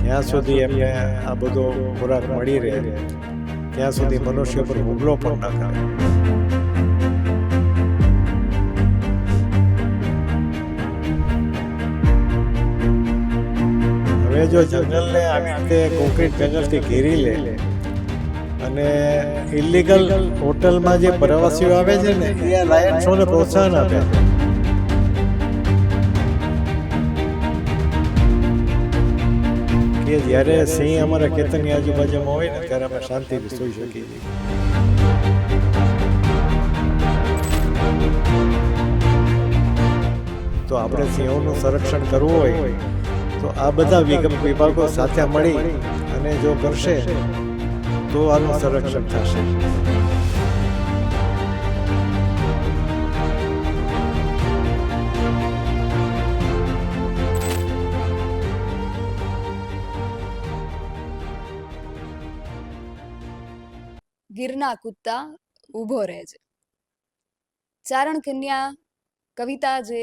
જ્યાં સુધી એમને આ બધો ખોરાક મળી રહે ત્યાં સુધી મનુષ્ય પર હુમલો પણ ન કરે. હવે જો જંગલને આવી રીતે કોન્ક્રીટ જંગલથી ઘેરી લે અને ઇલીગલ હોટલમાં જે પ્રવાસીઓ આવે છે ને એ આ લાયન શોને પ્રોત્સાહન આપે છે. કે જ્યારે સિંહ અમારા ખેતરની આજુબાજુમાં હોય ને ત્યારે અમે શાંતિથી સૂઈ શકીએ છીએ. તો આપણે સિંહોનું સંરક્ષણ કરવું હોય તો આ બધા વિભાગો સાથે મળી અને જો કરશે તો આનું સંરક્ષણ થશે. ગીરના કૂદતા ઊભો રહેજે. ચારણ કન્યા કવિતા જે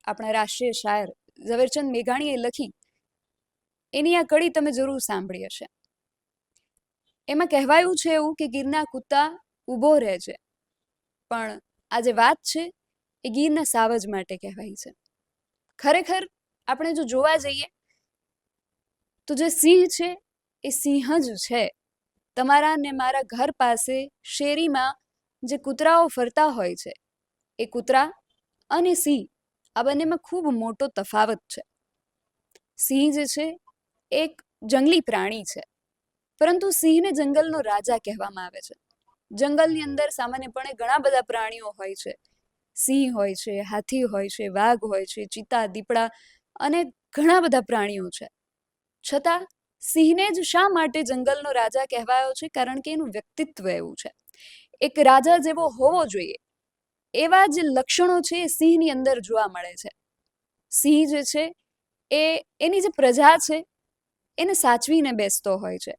આપણા રાષ્ટ્રીય શાયર ઝવેરચંદ મેઘાણીએ લખી એની આ કડી તમે જરૂર સાંભળી હશે. એમાં કહેવાયું છે એવું કે ગીરના કૂદતા ઊભો રહેજે, પણ આ જે વાત છે એ ગીરના સાવજ માટે કહેવાય છે. ખરેખર આપણે જો જોવા જઈએ તો જે સિંહ છે એ સિંહ જ છે. તમારા ને મારા ઘર પાસે શેરીમાં જે કૂતરાઓ ફરતા હોય છે એ કૂતરા અને સિંહ આ બંનેમાં ખૂબ મોટો તફાવત છે. સિંહ જે છે એક જંગલી પ્રાણી છે, પરંતુ સિંહને જંગલનો રાજા કહેવામાં આવે છે. જંગલની અંદર સામાન્યપણે ઘણા બધા પ્રાણીઓ હોય છે. સિંહ હોય છે, હાથી હોય છે, વાઘ હોય છે, ચિત્તા, દીપડા અને ઘણા બધા પ્રાણીઓ છે. છતાં સિંહને જ શા માટે જંગલનો રાજા કહેવાયો છે? કારણ કે એનું વ્યક્તિત્વ એવું છે. એક રાજા જેવો હોવો જોઈએ એવા જે લક્ષણો છે એ સિંહની અંદર જોવા મળે છે. સિંહ જે છે એની જે પ્રજા છે એને સાચવીને બેસતો હોય છે.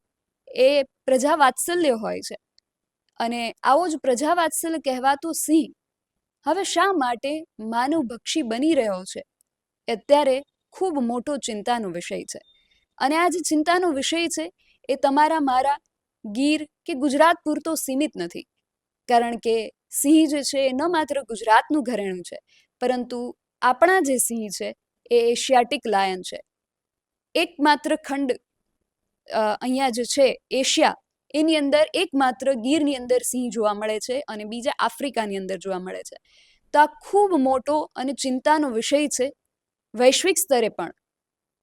એ પ્રજા વાત્સલ્ય હોય છે. અને આવો જ પ્રજા વાત્સલ્ય કહેવાતો સિંહ હવે શા માટે માનવભક્ષી બની રહ્યો છે અત્યારે ખૂબ મોટો ચિંતાનો વિષય છે. અને આ જે ચિંતાનો વિષય છે એ તમારા મારા ગીર કે ગુજરાત પૂરતો સીમિત નથી. કારણ કે સિંહ જે છે એ ન માત્ર ગુજરાતનું ઘરેણું છે, પરંતુ આપણા જે સિંહ છે એ એશિયાટિક લાયન છે. એકમાત્ર ખંડ અહીંયા જે છે એશિયા એની અંદર એકમાત્ર ગીરની અંદર સિંહ જોવા મળે છે અને બીજા આફ્રિકાની અંદર જોવા મળે છે. તો આ ખૂબ મોટો અને ચિંતાનો વિષય છે વૈશ્વિક સ્તરે પણ.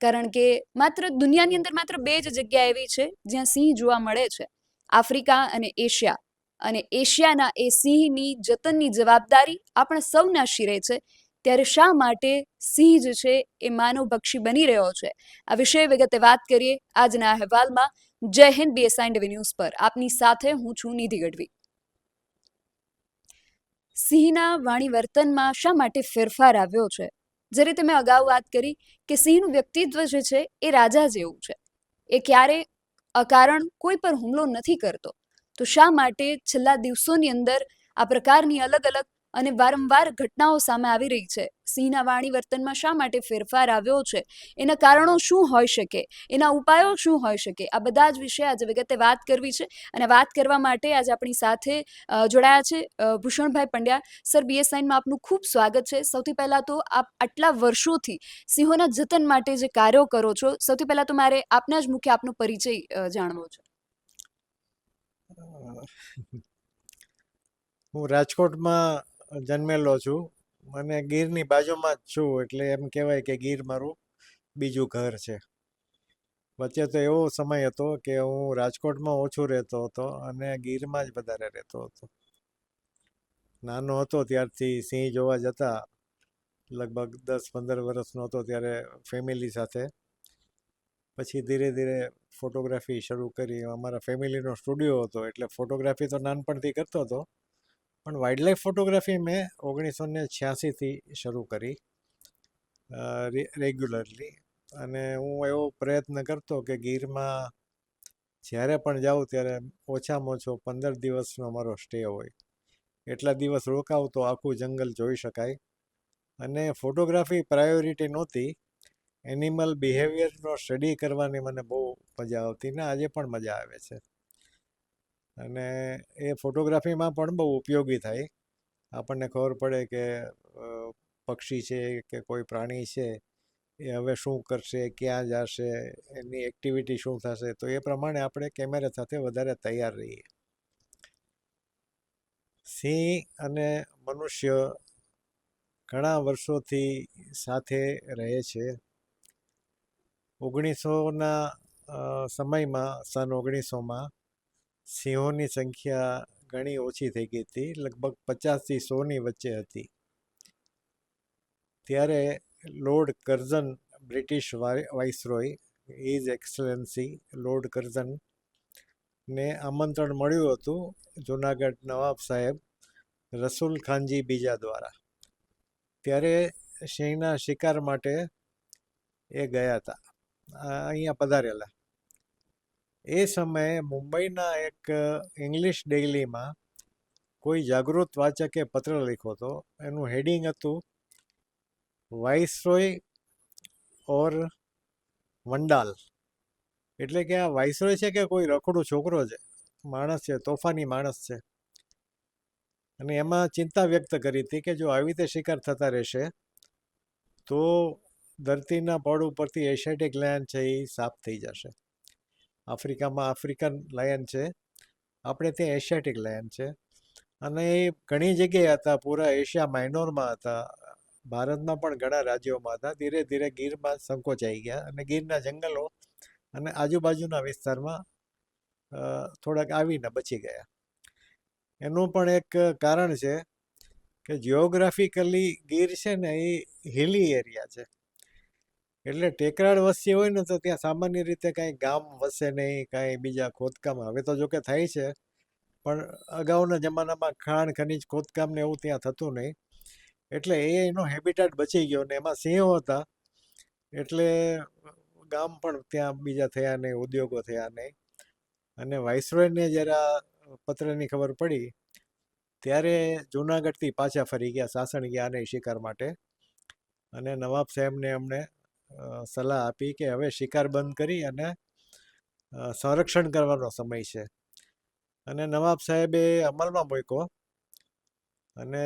કારણ કે માત્ર દુનિયાની અંદર માત્ર 2 જ જગ્યા એવી છે જ્યાં સિંહ જોવા મળે છે, આફ્રિકા અને એશિયા. અને એશિયાના એ સિંહની જતનની જવાબદારી આપણા સૌના શિરે છે. ત્યારે શા માટે સિંહ જે છે એ માનવભક્ષી બની રહ્યો છે? આ વિષય વિગતે વાત કરીએ આજના અહેવાલમાં. જય હિન્દ BSI ન્યૂઝ પર આપની સાથે હું છું નિધિ ગઢવી. સિંહના વાણી વર્તનમાં શા માટે ફેરફાર આવ્યો છે? જે રીતે મેં અગાઉ વાત કરી કે સિંહનું વ્યક્તિત્વ જે છે એ રાજા જેવું છે. એ ક્યારે અકારણ કોઈ પર હુમલો નથી કરતો. તો શા માટે છેલ્લા દિવસોની અંદર આ પ્રકારની અલગ અલગ અને વારંવાર ઘટનાઓ સામે આવી રહી છે? સિંહના વાણી વર્તનમાં શા માટે ફેરફાર આવ્યો છે? એના કારણો શું હોઈ શકે? એના ઉપાયો શું હોઈ શકે? આ બધા જ વિશે આજે વિગતે વાત કરવી છે. અને વાત કરવા માટે આજે આપણી સાથે જોડાયા છે ભૂષણભાઈ પંડ્યા. સર, BSIમાં આપનું ખૂબ સ્વાગત છે. સૌથી પહેલાં તો આપ આટલા વર્ષોથી સિંહોના જતન માટે જે કાર્યો કરો છો, સૌથી પહેલાં તો મારે આપના જ મુખ્ય આપનો પરિચય જાણવો છે. હું રાજકોટમાં જન્મેલો છું અને ગીરની બાજુમાં જ છું, એટલે એમ કહેવાય કે ગીર મારું બીજું ઘર છે. વચ્ચે તો એવો સમય હતો કે હું રાજકોટમાં ઓછું રહેતો હતો અને ગીરમાં જ વધારે રહેતો હતો. નાનો હતો ત્યારથી સિંહ જોવા જતા, લગભગ 10-15 વર્ષનો હતો ત્યારે ફેમિલી સાથે. પછી ધીરે ધીરે ફોટોગ્રાફી શરૂ કરી. અમારા ફેમિલીનો સ્ટુડિયો હતો એટલે ફોટોગ્રાફી તો નાનપણથી કરતો હતો, પણ વાઇલ્ડ લાઈફ ફોટોગ્રાફી મેં 1986થી શરૂ કરી રેગ્યુલરલી. અને હું એવો પ્રયત્ન કરતો કે ગીરમાં જ્યારે પણ જાઉં ત્યારે ઓછામાં ઓછો 15 દિવસનો અમારો સ્ટે હોય. એટલા દિવસ રોકાવ તો આખું જંગલ જોઈ શકાય. અને ફોટોગ્રાફી પ્રાયોરિટી નહોતી, એનિમલ બિહેવિયરનો સ્ટડી કરવાની મને બહુ મજા આવતી ને આજે પણ મજા આવે છે. અને એ ફોટોગ્રાફીમાં પણ બહુ ઉપયોગી થાય. આપણને ખબર પડે કે પક્ષી છે કે કોઈ પ્રાણી છે એ હવે શું કરશે, ક્યાં જશે, એની એક્ટિવિટી શું થશે, તો એ પ્રમાણે આપણે કેમેરા સાથે વધારે તૈયાર રહીએ. સિંહ અને મનુષ્ય ઘણા વર્ષોથી સાથે રહે છે. 1900ના સમયમાં, સન 1900માં સિંહોની સંખ્યા ઘણી ઓછી થઈ ગઈ હતી, લગભગ 50થી 100ની વચ્ચે હતી. ત્યારે Lord Curzon, British viceroy, his excellency Lord Curzon ને આમંત્રણ મળ્યું હતું જુનાગઢ નવાબ સાહેબ રસુલ ખાનજી બીજા દ્વારા. ત્યારે સિંહના શિકાર માટે એ ગયા હતા, અહીંયા પધારેલા. એ સમયે મુંબઈના એક ઇંગ્લિશ ડેઇલીમાં કોઈ જાગૃત વાચકે પત્ર લખ્યો હતો. એનું હેડિંગ હતું વાઇસરોય ઓર વંડાલ. એટલે કે આ વાઇસરોય છે કે કોઈ રખડું છોકરો છે, માણસ છે, તોફાની માણસ છે. અને એમાં ચિંતા વ્યક્ત કરી હતી કે જો આવી રીતે શિકાર થતા રહેશે તો ધરતીના પડ ઉપરથી એશિયાટિક લાયન છે એ સાફ થઈ જશે. આફ્રિકામાં આફ્રિકન લાયન છે, આપણે ત્યાં એશિયાટિક લાયન છે. અને એ ઘણી જગ્યાએ હતા, પૂરા એશિયા માઇનોરમાં હતા, ભારતમાં પણ ઘણા રાજ્યોમાં હતા. ધીરે ધીરે ગીરમાં સંકોચાઈ ગયા અને ગીરના જંગલો અને આજુબાજુના વિસ્તારમાં થોડાક આવીને બચી ગયા. એનું પણ એક કારણ છે કે જિયોગ્રાફિકલી ગીર છે ને એ હિલી એરિયા છે. એટલે ટેકરાળ વસ્તી હોય ને તો ત્યાં સામાન્ય રીતે કાંઈ ગામ વસે નહીં, કાંઈ બીજા ખોદકામ. હવે તો જોકે થાય છે, પણ અગાઉના જમાનામાં ખાણ ખનીજ ખોદકામ ને એવું ત્યાં થતું નહીં. એટલે એનો હેબિટાટ બચી ગયો ને એમાં સિંહો હતા એટલે ગામ પણ ત્યાં બીજા થયા નહીં, ઉદ્યોગો થયા નહીં. અને વાઇસરોયને જ્યારે આ પત્રની ખબર પડી ત્યારે જુનાગઢથી પાછા ફરી ગયા, સાસણ ગયા નહીં શિકાર માટે. અને નવાબ સાહેબને એમણે સલાહ આપી કે હવે શિકાર બંધ કરી અને સંરક્ષણ કરવાનો સમય છે. અને નવાબ સાહેબે અમલમાં મૂક્યો અને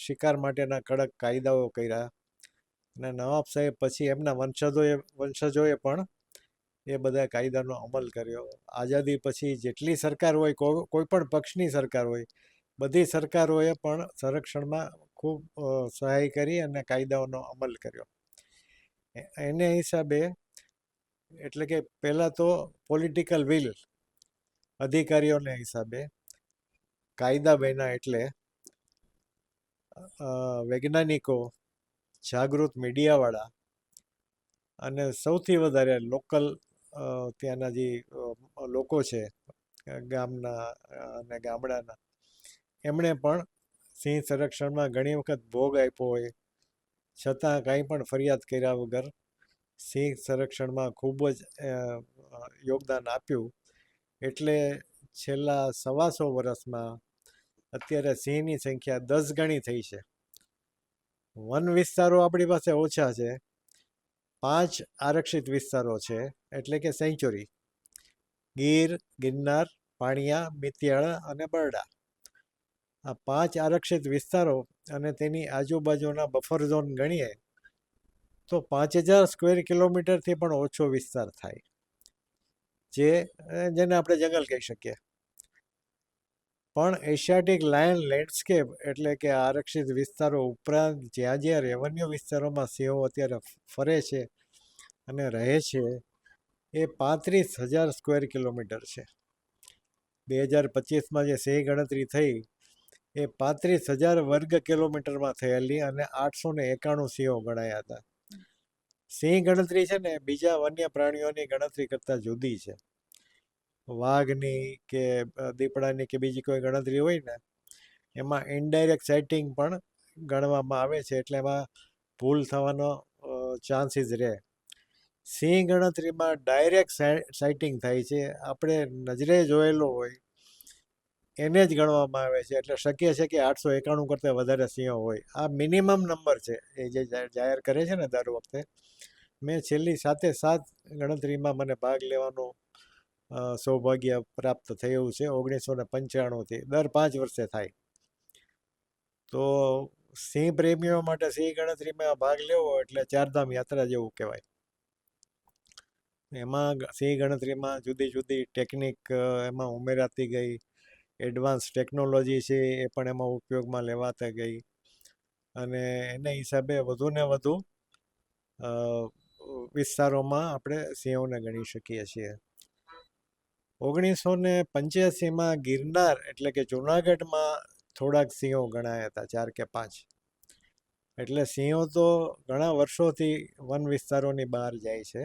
શિકાર માટેના કડક કાયદાઓ કર્યા. અને નવાબ સાહેબ પછી એમના વંશજોએ પણ એ બધા કાયદાનો અમલ કર્યો. આઝાદી પછી જેટલી સરકાર હોય, કોઈ પણ પક્ષની સરકાર હોય, બધી સરકારોએ પણ સંરક્ષણમાં ખૂબ સહાય કરી અને કાયદાઓનો અમલ કર્યો. એને હિસાબે એટલે કે પહેલાં તો પોલિટિકલ વિલ અધિકારીઓને હિસાબે કાયદા બન્યા, એટલે વૈજ્ઞાનિકો, જાગૃત મીડિયાવાળા અને સૌથી વધારે લોકલ ત્યાંના જે લોકો છે ગામના અને ગામડાના, એમણે પણ સિંહ સંરક્ષણમાં ઘણી વખત ભોગ આપ્યો હોય છતાં કાંઈ પણ ફરિયાદ કર્યા વગર સિંહ સંરક્ષણમાં ખૂબ જ યોગદાન આપ્યું. એટલે છેલ્લા 125 વર્ષમાં અત્યારે સિંહની સંખ્યા 10 ગણી થઈ છે. વન વિસ્તારો આપણી પાસે ઓછા છે, 5 આરક્ષિત વિસ્તારો છે, એટલે કે સેન્ચુરી: ગીર, ગિરનાર, પાણિયા, મિતિયાળા અને બરડા. આ 5 આરક્ષિત વિસ્તારો અને તેની આજુબાજુના બફર ઝોન ગણીએ તો 5000 સ્ક્વેર કિલોમીટરથી પણ ઓછો વિસ્તાર થાય, જેને આપણે જંગલ કહી શકીએ. પણ એશિયાટિક લાયન લેન્ડસ્કેપ એટલે કે આરક્ષિત વિસ્તારો ઉપરાંત જ્યાં જ્યાં રેવન્યુ વિસ્તારોમાં સિંહો અત્યારે ફરે છે અને રહે છે એ 35,000 સ્ક્વેર કિલોમીટર છે. 2025માં જે સિંહ ગણતરી થઈ એ 35,000 વર્ગ કિલોમીટરમાં થયેલી અને 891 સિંહો ગણાયા હતા. સિંહ ગણતરી છે ને બીજા વન્ય પ્રાણીઓની ગણતરી કરતાં જુદી છે. વાઘની કે દીપડાની કે બીજી કોઈ ગણતરી હોય ને એમાં ઇનડાયરેક્ટ સાઇટિંગ પણ ગણવામાં આવે છે, એટલે એમાં ભૂલ થવાનો ચાન્સીસ રહે. સિંહ ગણતરીમાં ડાયરેક્ટ સાઇટિંગ થાય છે, આપણે નજરે જોયેલો હોય એને જ ગણવામાં આવે છે. એટલે શક્ય છે કે 891 કરતાં વધારે સિંહો હોય. આ મિનિમમ નંબર છે એ જે જાહેર કરે છે ને દર વખતે, મેં છેલ્લી 7 ગણતરીમાં મને ભાગ લેવાનો સૌભાગ્ય પ્રાપ્ત થયું છે 1995થી. દર 5 વર્ષે થાય. તો સિંહ પ્રેમીઓ માટે સિંહ ગણતરીમાં ભાગ લેવો એટલે ચારધામ યાત્રા જેવું કહેવાય. એમાં સિંહ ગણતરીમાં જુદી જુદી ટેકનિક એમાં ઉમેરાતી ગઈ, એડવાન્સ ટેકનોલોજી છે એ પણ એમાં ઉપયોગમાં લેવાતી ગઈ, અને એને હિસાબે વધુને વધુ વિસ્તારોમાં આપણે સિંહોને ગણી શકીએ છીએ. 1985માં ગિરનાર એટલે કે જુનાગઢમાં થોડાક સિંહો ગણાયા હતા, 4 કે 5. એટલે સિંહો તો ઘણા વર્ષોથી વન વિસ્તારોની બહાર જાય છે.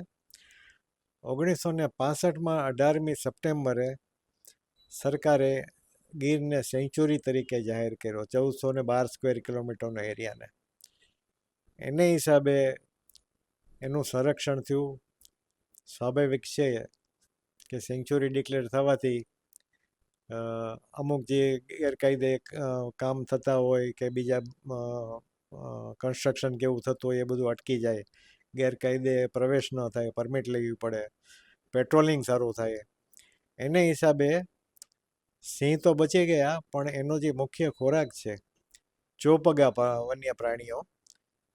1965માં 18મી સપ્ટેમ્બરે સરકારે ગીરને સેન્ચુરી તરીકે જાહેર કર્યો, 1412 સ્ક્વેર કિલોમીટરનો એરિયાને. એને હિસાબે એનું સંરક્ષણ થયું. સ્વાભાવિક છે કે સેન્ચુરી ડિક્લેર થવાથી અમુક જે ગેરકાયદે કામ થતા હોય કે બીજા કન્સ્ટ્રક્શન કેવું થતું હોય એ બધું અટકી જાય, ગેરકાયદે પ્રવેશ ન થાય, પરમિટ લેવી પડે, પેટ્રોલિંગ સારું થાય. એને હિસાબે સિંહ તો બચી ગયા, પણ એનો જે મુખ્ય ખોરાક છે ચોપગા વન્ય પ્રાણીઓ,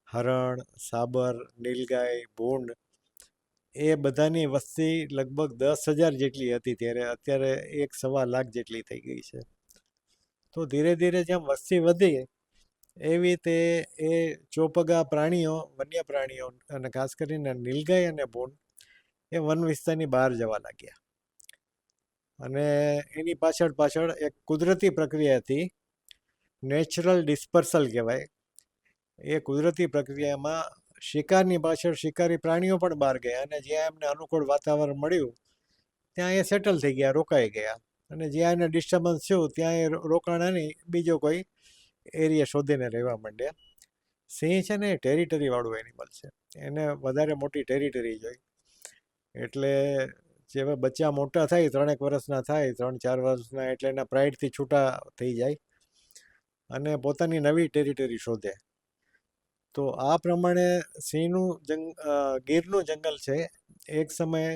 હરણ, સાબર, નીલગાય, ભૂંડ, એ બધાની વસ્તી લગભગ 10,000 જેટલી હતી ત્યારે, અત્યારે 1.25 લાખ જેટલી થઈ ગઈ છે. તો ધીરે ધીરે જેમ વસ્તી વધી એવી રીતે એ ચોપગા પ્રાણીઓ, વન્ય પ્રાણીઓ, અને ખાસ કરીને નીલગાય અને ભૂંડ એ વન વિસ્તારની બહાર જવા લાગ્યા. અને એની પાછળ એક કુદરતી પ્રક્રિયા હતી, નેચરલ ડિસ્પર્સલ કહેવાય. એ કુદરતી પ્રક્રિયામાં શિકારની પાછળ શિકારી પ્રાણીઓ પણ બહાર ગયા, અને જ્યાં એમને અનુકૂળ વાતાવરણ મળ્યું ત્યાં એ સેટલ થઈ ગયા, રોકાઈ ગયા. અને જ્યાં એને ડિસ્ટર્બન્સ થયું ત્યાં એ રોકાણા નહીં, બીજો કોઈ એરિયા શોધીને રહેવા માંડ્યા. સિંહ છે ને એ ટેરિટરી વાળું એનિમલ છે, એને વધારે મોટી ટેરિટરી જોઈ. એટલે જેવા બચ્ચા મોટા થાય, 3 વર્ષના થાય, 3-4 વર્ષના, એટલે એના પ્રાઇડથી છૂટા થઈ જાય અને પોતાની નવી ટેરિટરી શોધે. તો આ પ્રમાણે ગીરનું જંગલ છે એક સમયે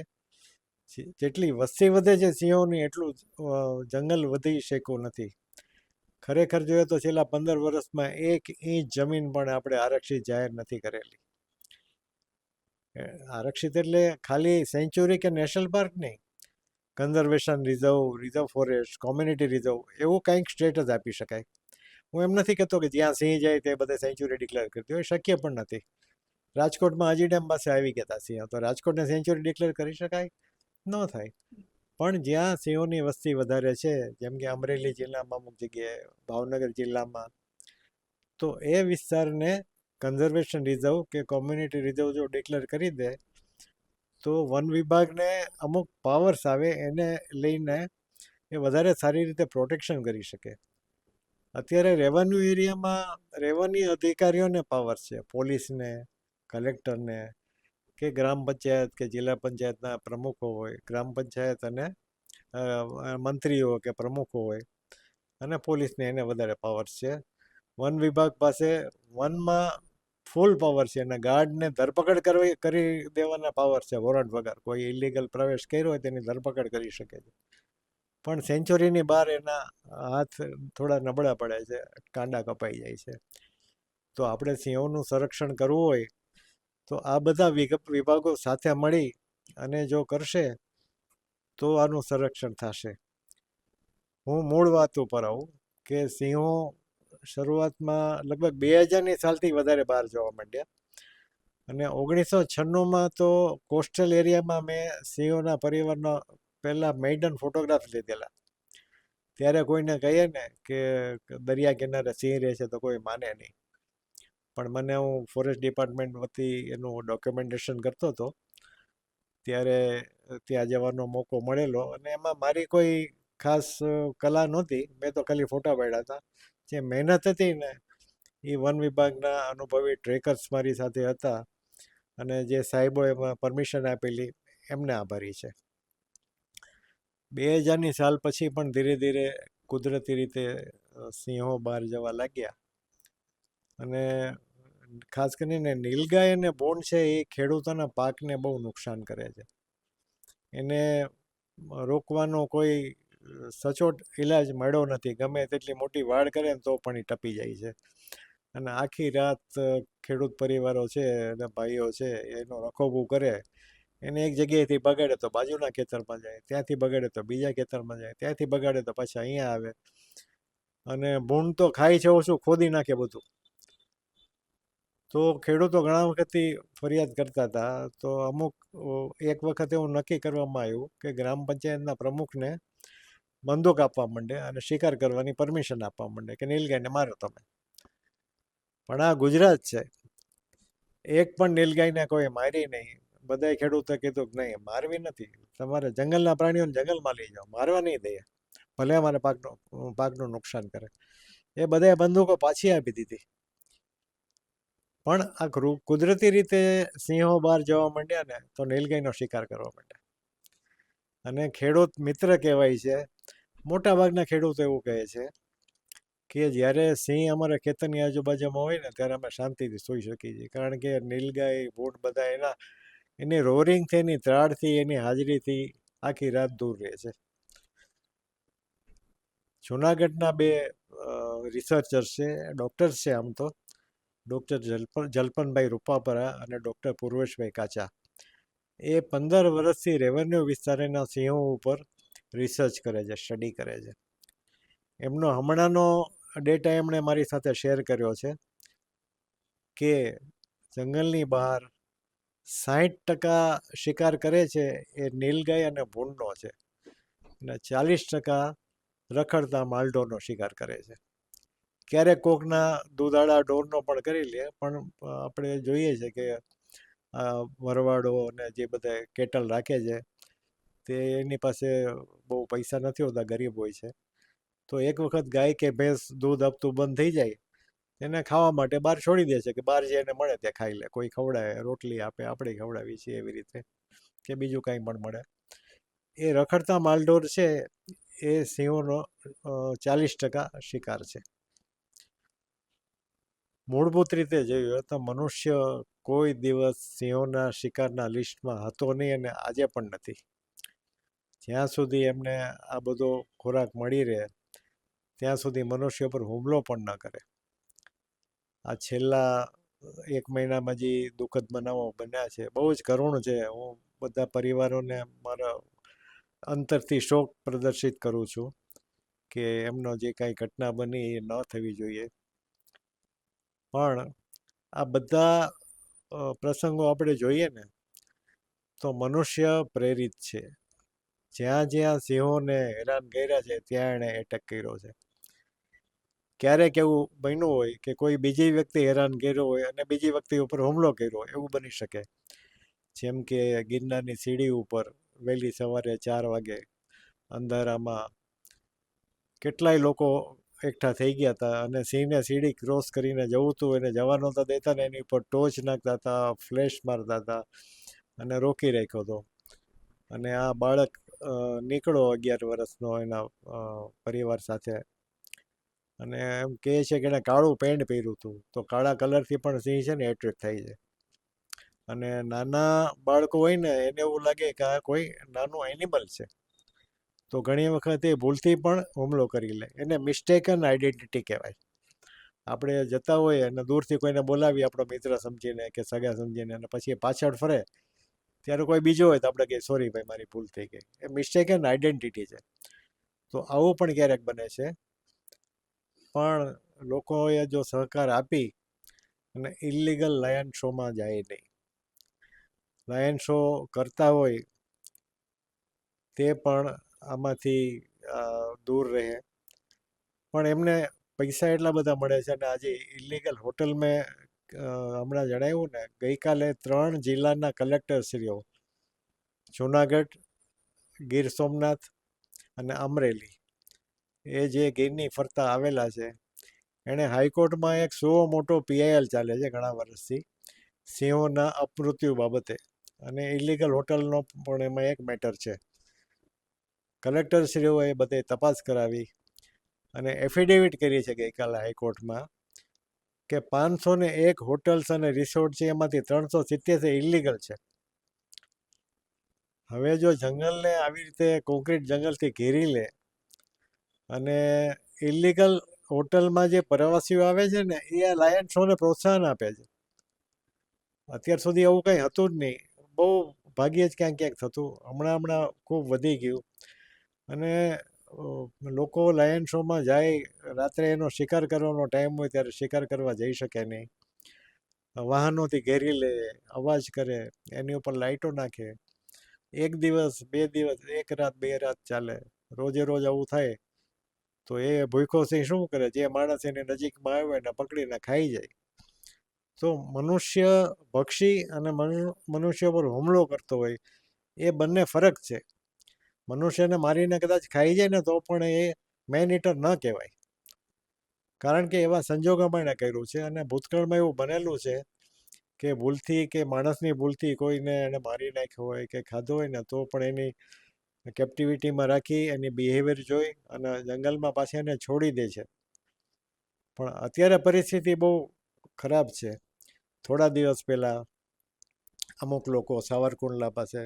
જેટલી વસ્તી વધે છે સિંહોની, એટલું જંગલ વધી શક્યું નથી. ખરેખર જોઈએ તો છેલ્લા 15 વર્ષમાં 1 ઇંચ જમીન પણ આપણે આરક્ષિત જાહેર નથી કરેલી. આરક્ષિત એટલે ખાલી સેન્ચુરી કે નેશનલ પાર્ક નહીં, conservation reserve, reserve forest, community reserve, એવું કંઈક સ્ટેટસ આપી શકાય. હું એમ નથી કહેતો કે જ્યાં સિંહ જાય તે બધે સેન્ચુરી ડિક્લેર કરતી હોય, શક્ય પણ નથી. રાજકોટમાં અજી ડેમ પાસે આવી ગયા હતા સિંહ, તો રાજકોટને સેન્ચુરી ડિક્લેર કરી શકાય? ન થાય. પણ જ્યાં સિંહોની વસ્તી વધારે છે, જેમ કે અમરેલી જિલ્લામાં અમુક જગ્યાએ, ભાવનગર જિલ્લામાં, તો એ વિસ્તારને કન્ઝર્વેશન રિઝર્વ કે કોમ્યુનિટી રિઝર્વ જો ડિક્લેર કરી દે તો વન વિભાગને અમુક પાવર્સ આવે, એને લઈને એ વધારે સારી રીતે પ્રોટેક્શન કરી શકે. અત્યારે રેવન્યુ એરિયામાં રેવન્યુ અધિકારીઓને પાવર્સ છે, પોલીસને, કલેક્ટરને, કે ગ્રામ પંચાયત કે જિલ્લા પંચાયતના પ્રમુખો હોય, ગ્રામ પંચાયત અને મંત્રીઓ કે પ્રમુખો હોય, અને પોલીસને એને વધારે પાવર્સ છે. વન વિભાગ પાસે વનમાં ફૂલ પાવર છે, અને ગાર્ડને ધરપકડ કરી દેવાના પાવર છે વોરંટ વગર. કોઈ ઇલીગલ પ્રવેશ કર્યો હોય તેની ધરપકડ કરી શકે છે. પણ સેન્ચુરીની બહાર એના હાથ થોડા નબળા પડે છે, કાંડા કપાઈ જાય છે. તો આપણે સિંહોનું સંરક્ષણ કરવું હોય તો આ બધા વિભાગો સાથે મળી અને જો કરશે તો આનું સંરક્ષણ થશે. હું મૂળ વાત ઉપર આવું કે સિંહો શરૂઆતમાં લગભગ 2000ની સાલથી વધારે બહાર જવા માંડ્યા, અને 1996માં તો કોસ્ટલ એરિયામાં મેં સિંહોના પરિવારના પહેલા મેઇડન ફોટોગ્રાફ લીધેલા. ત્યારે કોઈને કહીએ ને કે દરિયા કિનારે સિંહ રહે છે તો કોઈ માને નહીં, પણ મને હું ફોરેસ્ટ ડિપાર્ટમેન્ટ વતી એનું ડોક્યુમેન્ટેશન કરતો હતો ત્યારે ત્યાં જવાનો મોકો મળેલો, અને એમાં મારી કોઈ ખાસ કલા નહોતી, મેં તો ખાલી ફોટા પાડ્યા હતા. જે મહેનત હતી ને એ વન વિભાગના અનુભવી ટ્રેકર્સ મારી સાથે હતા, અને જે સાહેબો એમાં પરમિશન આપેલી એમને આભારી છે. 2000ની સાલ પછી પણ ધીરે ધીરે કુદરતી રીતે સિંહો બહાર જવા લાગ્યા, અને ખાસ કરીને નીલગાય અને ભૂંડ છે એ ખેડૂતોના પાકને બહુ નુકસાન કરે છે. એને રોકવાનો કોઈ સચોટ ઈલાજ મળ્યો નથી. ગમે તેટલી મોટી વાડ કરે ને તો પણ એ ટપી જાય છે. અને આખી રાત ખેડૂત પરિવારો છે અને ભાઈઓ છે એનો રખોપું કરે. એને એક જગ્યાએથી બગાડે તો બાજુના ખેતરમાં જાય, ત્યાંથી બગાડે તો બીજા ખેતરમાં જાય, ત્યાંથી બગાડે તો પાછા અહીંયા આવે. અને ભૂંડ તો ખાય છે ઓછું, ખોદી નાખે બધું. તો ખેડૂતો ઘણા વખતથી ફરિયાદ કરતા હતા. તો અમુક એક વખત એવું નક્કી કરવામાં આવ્યું કે ગ્રામ પંચાયતના પ્રમુખને બંદૂક આપવા માંડે અને શિકાર કરવાની પરમિશન આપવા માંડે કે નીલગાયને મારો તમે. પણ આ ગુજરાત છે, એક પણ નીલગાયને કોઈ મારી નહીં. બધા ખેડૂતો કીધું કે નહીં, મારવી નથી, તમારે જંગલના પ્રાણીઓને જંગલમાં લઈ જાઓ, મારવા નહીં દઈએ, ભલે અમારે પાકનું નુકસાન કરે. એ બધાએ બંદૂકો પાછી આપી દીધી. પણ આ કુદરતી રીતે સિંહો બહાર જવા માંડ્યા ને તો નીલગાયનો શિકાર કરવા માંડ્યા. અને ખેડૂત મિત્ર કહેવાય છે. મોટા ભાગના ખેડૂતો એવું કહે છે કે જ્યારે સિંહ અમારા ખેતરની આજુબાજુમાં હોય ને ત્યારે અમે શાંતિથી સૂઈ શકીએ છીએ. કારણ કે નીલગાય, ભૂંડ બધા એની રોરિંગથી, એની ત્રાડથી, એની હાજરીથી આખી રાત દૂર રહે છે. જુનાગઢના બે રિસર્ચર છે, ડૉક્ટર છે આમ તો, ડૉક્ટર જલપનભાઈ રૂપાપરા અને ડૉક્ટર પૂર્વેશભાઈ કાચા. એ 15 વર્ષથી રેવન્યુ વિસ્તારના સિંહો ઉપર રિસર્ચ કરે છે, સ્ટડી કરે છે. એમનો હમણાંનો ડેટા એમણે મારી સાથે શેર કર્યો છે કે જંગલની બહાર 60% શિકાર કરે છે એ નીલગાય અને ભૂંડનો છે, અને 40% રખડતા માલઢોરનો શિકાર કરે છે. ક્યારેક કોકના દૂધાળા ઢોરનો પણ કરી લે, પણ આપણે જોઈએ છે કે ભરવાડો અને જે બધા કેટલ રાખે છે તે એની પાસે બહુ પૈસા નથી હોતા, ગરીબ હોય છે. તો એક વખત ગાય કે ભેંસ દૂધ આપતું બંધ થઈ જાય, એને ખાવા માટે બહાર છોડી દે છે કે બહાર જે એને મળે તે ખાઈ લે. કોઈ ખવડાવે, રોટલી આપે, આપણે ખવડાવીએ છીએ એવી રીતે, કે બીજું કાંઈ પણ મળે. એ રખડતા માલઢોર છે એ સિંહોનો 40% શિકાર છે. મૂળભૂત રીતે જોયું તો મનુષ્ય કોઈ દિવસ સિંહોના શિકારના લિસ્ટમાં હતો નહીં અને આજે પણ નથી. જ્યાં સુધી એમને આ બધો ખોરાક મળી રહે ત્યાં સુધી મનુષ્ય પર હુમલો પણ ન કરે. આ છેલ્લા 1 મહિનામાં જે દુઃખદ બનાવો બન્યા છે બહુ જ કરુણ છે. હું બધા પરિવારોને મારા અંતરથી શોક પ્રદર્શિત કરું છું કે એમનો જે કાંઈ ઘટના બની એ ન થવી જોઈએ. પણ આ બધા પ્રસંગો આપણે જોઈએ ને તો મનુષ્ય પ્રેરિત છે. જ્યાં જ્યાં સિંહોને હેરાન કર્યા છે ત્યાં એણે એટેક કર્યો છે. ક્યારેક એવું બન્યું હોય કે કોઈ બીજી વ્યક્તિ હેરાન કર્યો હોય અને બીજી વ્યક્તિ ઉપર હુમલો કર્યો હોય, એવું બની શકે. જેમ કે ગિરનારની સીડી ઉપર વહેલી સવારે 4 વાગે અંધારામાં કેટલાય લોકો એકઠા થઈ ગયા હતા અને સિંહને સીડી ક્રોસ કરીને જવું હતું, એને જવા નહોતા દેતા ને એની ઉપર ટોર્ચ નાખતા હતા, ફ્લેશ મારતા હતા અને રોકી રાખ્યો હતો. અને આ બાળક નીકળો 11 વર્ષનો એના પરિવાર સાથે, અને એમ કહે છે કે એણે કાળું પેન્ટ પહેર્યું હતું. તો કાળા કલરથી પણ સિંહ છે ને એટ્રેક્ટ થાય છે. અને નાના બાળકો હોય ને એને એવું લાગે કે આ કોઈ નાનું એનિમલ છે, તો ઘણી વખત એ ભૂલથી પણ હુમલો કરી લે. એને મિસ્ટેકન આઈડેન્ટિટી કહેવાય. આપણે જતા હોઈએ અને દૂરથી કોઈને બોલાવીએ આપણો મિત્ર સમજીને કે સગા સમજીને, અને પછી એ પાછળ ફરે ત્યારે કોઈ બીજો હોય તો આપણે કહીએ સોરી ભાઈ, મારી ભૂલ થઈ ગઈ. એ મિસ્ટેકન આઈડેન્ટિટી છે. તો આવું પણ ક્યારેક બને છે. પણ લોકોએ જો સહકાર આપી અને ઇલીગલ લાયન શોમાં જાય નહીં. લાયન શો કરતા હોય તે પણ આમાંથી દૂર રહે. પણ એમને પૈસા એટલા બધા મળે છે. અને આજે ઇલીગલ હોટલ મેં હમણાં જણાવ્યું ને, ગઈકાલે 3 જિલ્લાના કલેક્ટરશ્રીઓ, જુનાગઢ, ગીર સોમનાથ અને અમરેલી, એ જે ગીરની ફરતા આવેલા છે, એણે હાઈકોર્ટમાં એક સુવો મોટો PIL ચાલે છે ઘણા વર્ષથી સિંહોના અપમૃત્યુ બાબતે, અને ઇલીગલ હોટલનો પણ એમાં એક મેટર છે. કલેક્ટરશ્રીઓએ બધે તપાસ કરાવી અને એફિડેવિટ કરી છે ગઈકાલે હાઈકોર્ટમાં કે 501 હોટલ્સ અને રિસોર્ટ છે એમાંથી 377 ઇલીગલ છે. હવે જો જંગલને આવી રીતે કોન્ક્રીટ જંગલથી ઘેરી લે અને ઇલીગલ હોટલમાં જે પ્રવાસીઓ આવે છે ને એ આ લાયન શોને પ્રોત્સાહન આપે છે. અત્યાર સુધી એવું કંઈ હતું જ નહીં, બહુ ભાગ્યે જ ક્યાંક ક્યાંક થતું, હમણાં ખૂબ વધી ગયું. અને લોકો લાયન શોમાં જાય, રાત્રે એનો શિકાર કરવાનો ટાઈમ હોય ત્યારે શિકાર કરવા જઈ શકે નહીં. વાહનોથી ઘેરી લે, અવાજ કરે, એની ઉપર લાઇટો નાખે. 1 દિવસ 2 દિવસ, 1 રાત 2 રાત ચાલે. રોજે રોજ આવું થાય તો એ ભૂખ્યો સિંહ શું કરે? જે માણસ એની નજીકમાં આવે એને પકડીને ખાઈ જાય. તો મનુષ્ય પક્ષી અને મનુષ્ય પર હુમલો કરતો હોય એ બંને ફરક છે. મનુષ્યને મારીને કદાચ ખાઈ જાય ને તો પણ એ મેન ઇટર ન કહેવાય, કારણ કે એવા સંજોગોમાં એણે કર્યું છે. અને ભૂતકાળમાં એવું બનેલું છે કે ભૂલથી કે માણસની ભૂલથી કોઈને એને મારી નાખ્યો હોય કે ખાધો હોય ને તો પણ એની કેપ્ટિવિટીમાં રાખી એની બિહેવિયર જોઈ અને જંગલમાં પાછી એને છોડી દે છે. પણ અત્યારે પરિસ્થિતિ બહુ ખરાબ છે. થોડા દિવસ પહેલાં અમુક લોકો સાવરકુંડલા પાસે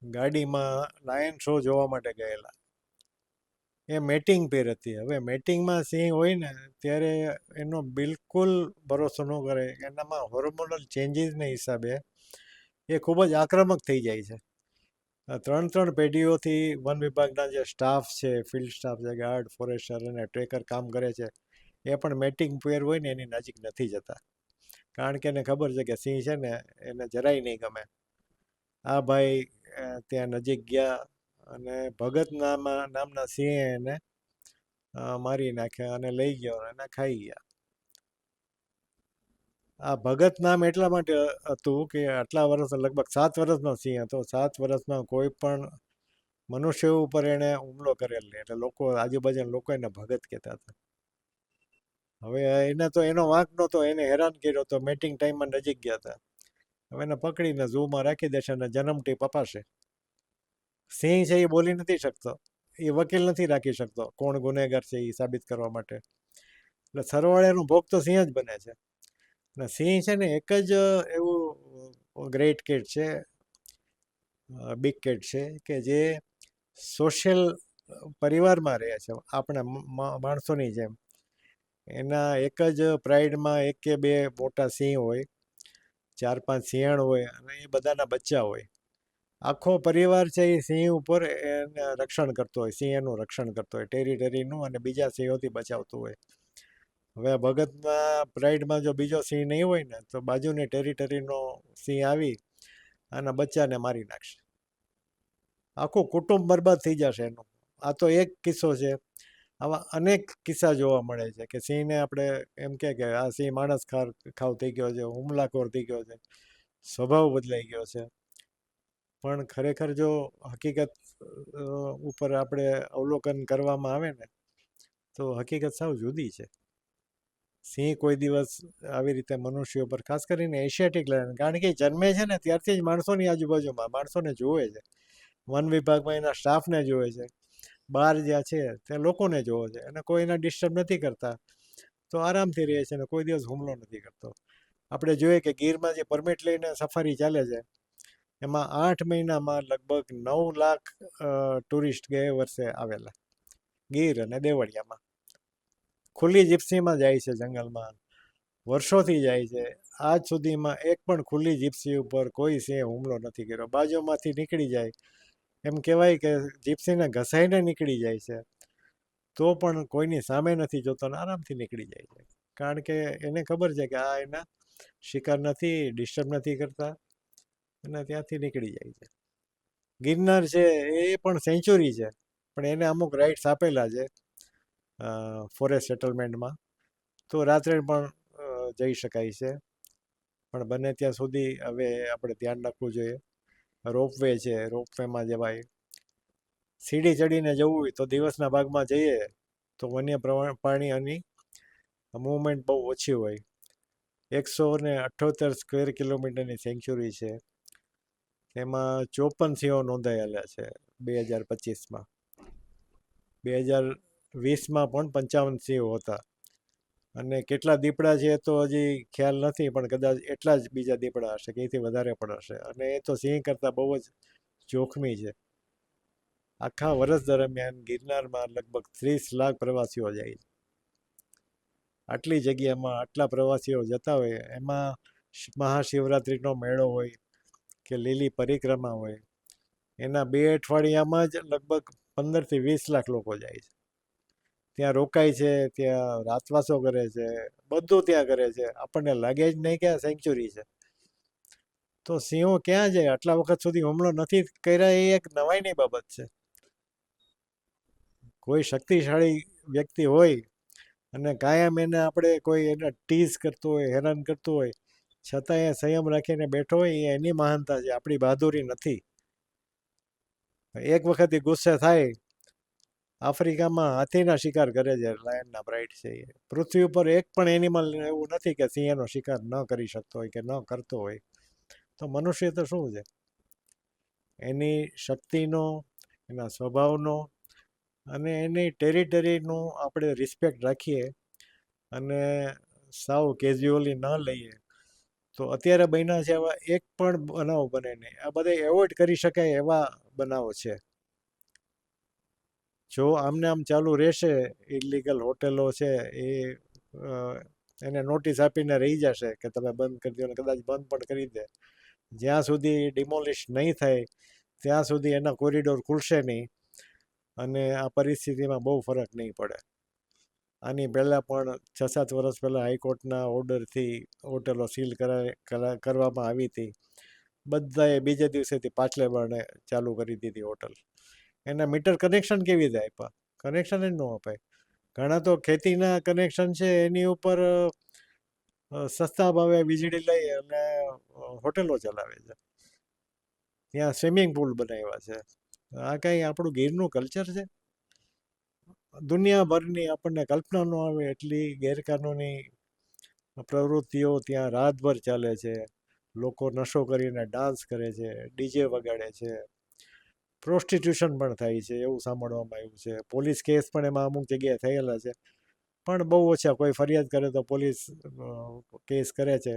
ગાડીમાં લાયન શો જોવા માટે ગયેલા. એ મેટિંગ પેર હતી. હવે મેટિંગમાં સિંહ હોય ને ત્યારે એનો બિલકુલ ભરોસો ન કરે. એનામાં હોર્મોનલ ચેન્જીસને હિસાબે એ ખૂબ જ આક્રમક થઈ જાય છે. 3 પેઢીઓથી વન વિભાગના જે સ્ટાફ છે, ફિલ્ડ સ્ટાફ છે, ગાર્ડ, ફોરેસ્ટર અને ટ્રેકર કામ કરે છે, એ પણ મેટિંગ પેર હોય ને એની નજીક નથી જતા, કારણ કે એને ખબર છે કે સિંહ છે ને એને જરાય નહીં ગમે. આ ભાઈ ત્યાં નજીક ગયા અને ભગત નામના સિંહે એને મારી નાખ્યા અને લઈ ગયો અને એને ખાઈ ગયા. આ ભગત નામ એટલા માટે હતું કે આટલા વર્ષ, લગભગ 7 વર્ષનો સિંહ હતો. 7 વર્ષમાં કોઈ પણ મનુષ્ય ઉપર એને હુમલો કરેલ નહીં, એટલે લોકો, આજુબાજુના લોકો એને ભગત કહેતા હતા. હવે એને તો એનો વાંક નહોતો, એને હેરાન કર્યો તો. મેટિંગ ટાઈમમાં નજીક ગયા હતા. હવે એને પકડીને ઝૂમાં રાખી દેશે અને જન્મટી પપાશે. સિંહ છે એ બોલી નથી શકતો, એ વકીલ નથી રાખી શકતો કોણ ગુનેગાર છે એ સાબિત કરવા માટે. એટલે સરવાળેનો ભોગ તો સિંહ જ બને છે. અને સિંહ છે ને એક જ એવું ગ્રેટ કેટ છે, બિગ કેટ છે કે જે સોશિયલ પરિવારમાં રહે છે, આપણે માણસોની જેમ. એના એક જ પ્રાઇડમાં 1 કે 2 મોટા સિંહ હોય, 4-5 સિંહણ હોય અને એ બધાના બચ્ચા હોય. આખો પરિવાર છે એ સિંહ ઉપર એને રક્ષણ કરતો હોય, સિંહ એનું રક્ષણ કરતો હોય, ટેરિટરીનું, અને બીજા સિંહોથી બચાવતું હોય. હવે ભગતના પ્રાઇડમાં જો બીજો સિંહ નહીં હોય ને તો બાજુની ટેરિટરીનો સિંહ આવી અને બચ્ચાને મારી નાખશે. આખું કુટુંબ બરબાદ થઈ જશે એનું. આ તો એક કિસ્સો છે. આવા અનેક કિસ્સા જોવા મળે છે કે સિંહને આપણે એમ કે આ સિંહ માણસ ખાવ થઈ ગયો છે, હુમલાખોર થઈ ગયો છે, સ્વભાવ બદલાઈ ગયો છે. પણ ખરેખર જો હકીકત ઉપર આપણે અવલોકન કરવામાં આવે ને તો હકીકત સાવ જુદી છે. સિંહ કોઈ દિવસ આવી રીતે મનુષ્યો પર, ખાસ કરીને એશિયાટિક લાયન, કારણ કે જન્મે છે ને ત્યારથી જ માણસોની આજુબાજુમાં માણસોને જોવે છે. વન વિભાગમાં એના સ્ટાફને જોવે છે, બહાર જ્યાં છે ત્યાં લોકોને જોવે છે, અને કોઈ એને ડિસ્ટર્બ નથી કરતા તો આરામથી રહે છે અને કોઈ દિવસ હુમલો નથી કરતો. આપણે જોઈએ કે ગીરમાં જે પરમિટ લઈને સફારી ચાલે છે એમાં 8 મહિનામાં લગભગ 9 લાખ ટુરિસ્ટ ગયા વર્ષે આવેલા, ગીર અને દેવળિયામાં. ખુલ્લી જીપ્સીમાં જાય છે જંગલમાં, વર્ષોથી જાય છે. આજ સુધીમાં એક પણ ખુલ્લી જીપ્સી ઉપર કોઈ સિંહે હુમલો નથી કર્યો. બાજુમાંથી નીકળી જાય, એમ કહેવાય કે જીપ્સીને ઘસાઈને નીકળી જાય છે તો પણ કોઈની સામે નથી જોતો અને આરામથી નીકળી જાય છે, કારણ કે એને ખબર છે કે આ એના શિકાર નથી, ડિસ્ટર્બ નથી કરતા, અને ત્યાંથી નીકળી જાય છે. ગિરનાર છે એ પણ સેન્ચુરી છે, પણ એને અમુક રાઇટ્સ આપેલા છે ફોરેસ્ટ સેટલમેન્ટમાં, તો રાત્રે પણ જઈ શકાય છે. પણ બને ત્યાં સુધી હવે આપણે ધ્યાન રાખવું જોઈએ. રોપવે છે, રોપવેમાં જવાય. સીડી ચડીને જવું હોય તો દિવસના ભાગમાં જઈએ તો વન્ય પ્રાણીઓની મૂવમેન્ટ બહુ ઓછી હોય. 178 સ્ક્વેર કિલોમીટરની સેન્ચુરી છે, એમાં 54 સિંહો નોંધાયેલા છે 2025માં. 2020માં પણ 55 સિંહો હતા અને કેટલા દીપડા છે તો હજી ખ્યાલ નથી, પણ કદાચ એટલા જ બીજા દીપડા હશે કે એથી વધારે પણ હશે. અને એ તો સિંહ કરતાં બહુ જ જોખમી છે. આખા વર્ષ દરમિયાન ગિરનારમાં લગભગ 30 લાખ પ્રવાસીઓ જાય છે. આટલી જગ્યામાં આટલા પ્રવાસીઓ જતા હોય, એમાં મહાશિવરાત્રિનો મેળો હોય કે લીલી પરિક્રમા હોય, એના 2 અઠવાડિયામાં જ લગભગ 15 થી 20 લાખ લોકો જાય છે. ત્યાં રોકાય છે, ત્યાં રાતવાસો કરે છે, બધું ત્યાં કરે છે. આપણને લાગે જ નહીં કે આ સેન્ચુરી છે. તો સિંહો ક્યાં જાય? આટલા વખત સુધી હુમલો નથી કર્યા, એ એક નવાઈની બાબત છે. કોઈ શક્તિશાળી વ્યક્તિ હોય અને કાયમ એને આપણે કોઈ એને ટીઝ કરતું હોય, હેરાન કરતું હોય, છતાં એ સંયમ રાખીને બેઠો હોય, એ એની મહાનતા છે, આપણી બહાદુરી નથી. એક વખત એ ગુસ્સે થાય, આફ્રિકામાં હાથીના શિકાર કરે છે, લાયનના બ્રાઇડ છે એ. પૃથ્વી ઉપર એક પણ એનિમલ એવું નથી કે સિંહનો શિકાર ન કરી શકતો હોય કે ન કરતો હોય. તો મનુષ્ય તો શું છે? એની શક્તિનો, એના સ્વભાવનો અને એની ટેરિટરીનું આપણે રિસ્પેક્ટ રાખીએ અને સાવ કેઝ્યુઅલી ન લઈએ, તો અત્યારે બન્યા છે એવા એક પણ બનાવ બને નહીં. આ બધા એવોઇડ કરી શકાય એવા બનાવો છે. જો આમને આમ ચાલુ રહેશે, ઇલીગલ હોટેલો છે એ એને નોટિસ આપીને રહી જશે કે તમે બંધ કરી દો, અને કદાચ બંધ પણ કરી દે. જ્યાં સુધી ડિમોલિશ નહીં થાય ત્યાં સુધી એના કોરિડોર ખુલશે નહીં અને આ પરિસ્થિતિમાં બહુ ફરક નહીં પડે. આની પહેલાં પણ 6-7 વર્ષ પહેલાં હાઈકોર્ટના ઓર્ડરથી હોટલો સીલ કરવામાં આવી હતી. બધાએ બીજે દિવસેથી પાછલે બારણે ચાલુ કરી દીધી હોટલ. એના મીટર કનેક્શન કેવી રીતે આપ્યા? કનેક્શન જ ન અપાય. ઘણા તો ખેતીના કનેક્શન છે એની ઉપર સસ્તા ભાવે વીજળી લઈ અને હોટલો ચલાવે છે. ત્યાં સ્વિમિંગ પુલ બનાવ્યા છે. આ કંઈ આપણું ગીરનું કલ્ચર છે? દુનિયાભરની આપણને કલ્પના ન આવે એટલી ગેરકાનૂની પ્રવૃત્તિઓ ત્યાં રાતભર ચાલે છે. લોકો નશો કરીને ડાન્સ કરે છે, ડીજે વગાડે છે, પ્રોસ્ટિટ્યુશન પણ થાય છે એવું સાંભળવામાં આવ્યું છે. પોલીસ કેસ પણ એમાં અમુક જગ્યાએ થયેલા છે, પણ બહુ ઓછા. કોઈ ફરિયાદ કરે તો પોલીસ કેસ કરે છે.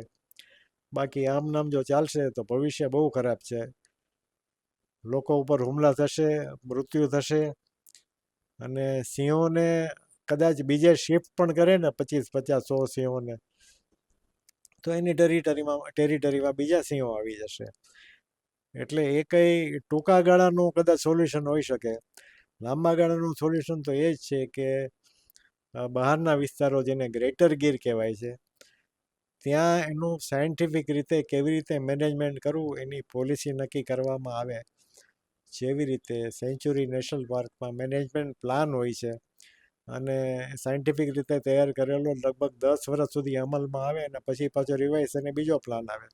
બાકી આમ નામ જો ચાલશે તો ભવિષ્ય બહુ ખરાબ છે. લોકો ઉપર હુમલા થશે, મૃત્યુ થશે, અને સિંહોને કદાચ બીજે શિફ્ટ પણ કરે ને 25, 50, 100 સિંહોને, તો એની ટેરિટરીમાં બીજા સિંહો આવી જશે. એટલે એ કંઈ ટૂંકા ગાળાનું કદાચ સોલ્યુશન હોઈ શકે. લાંબા ગાળાનું સોલ્યુશન તો એ જ છે કે બહારના વિસ્તારો, જેને ગ્રેટર ગીર કહેવાય છે, ત્યાં એનું સાયન્ટિફિક રીતે કેવી રીતે મેનેજમેન્ટ કરવું એની પોલિસી નક્કી કરવામાં આવે. જેવી રીતે સેન્ચુરી નેશનલ પાર્કમાં મેનેજમેન્ટ પ્લાન હોય છે અને સાયન્ટિફિક રીતે તૈયાર કરેલો લગભગ 10 વર્ષ સુધી અમલમાં આવે અને પછી પાછો રિવાઇઝ અને બીજો પ્લાન આવે.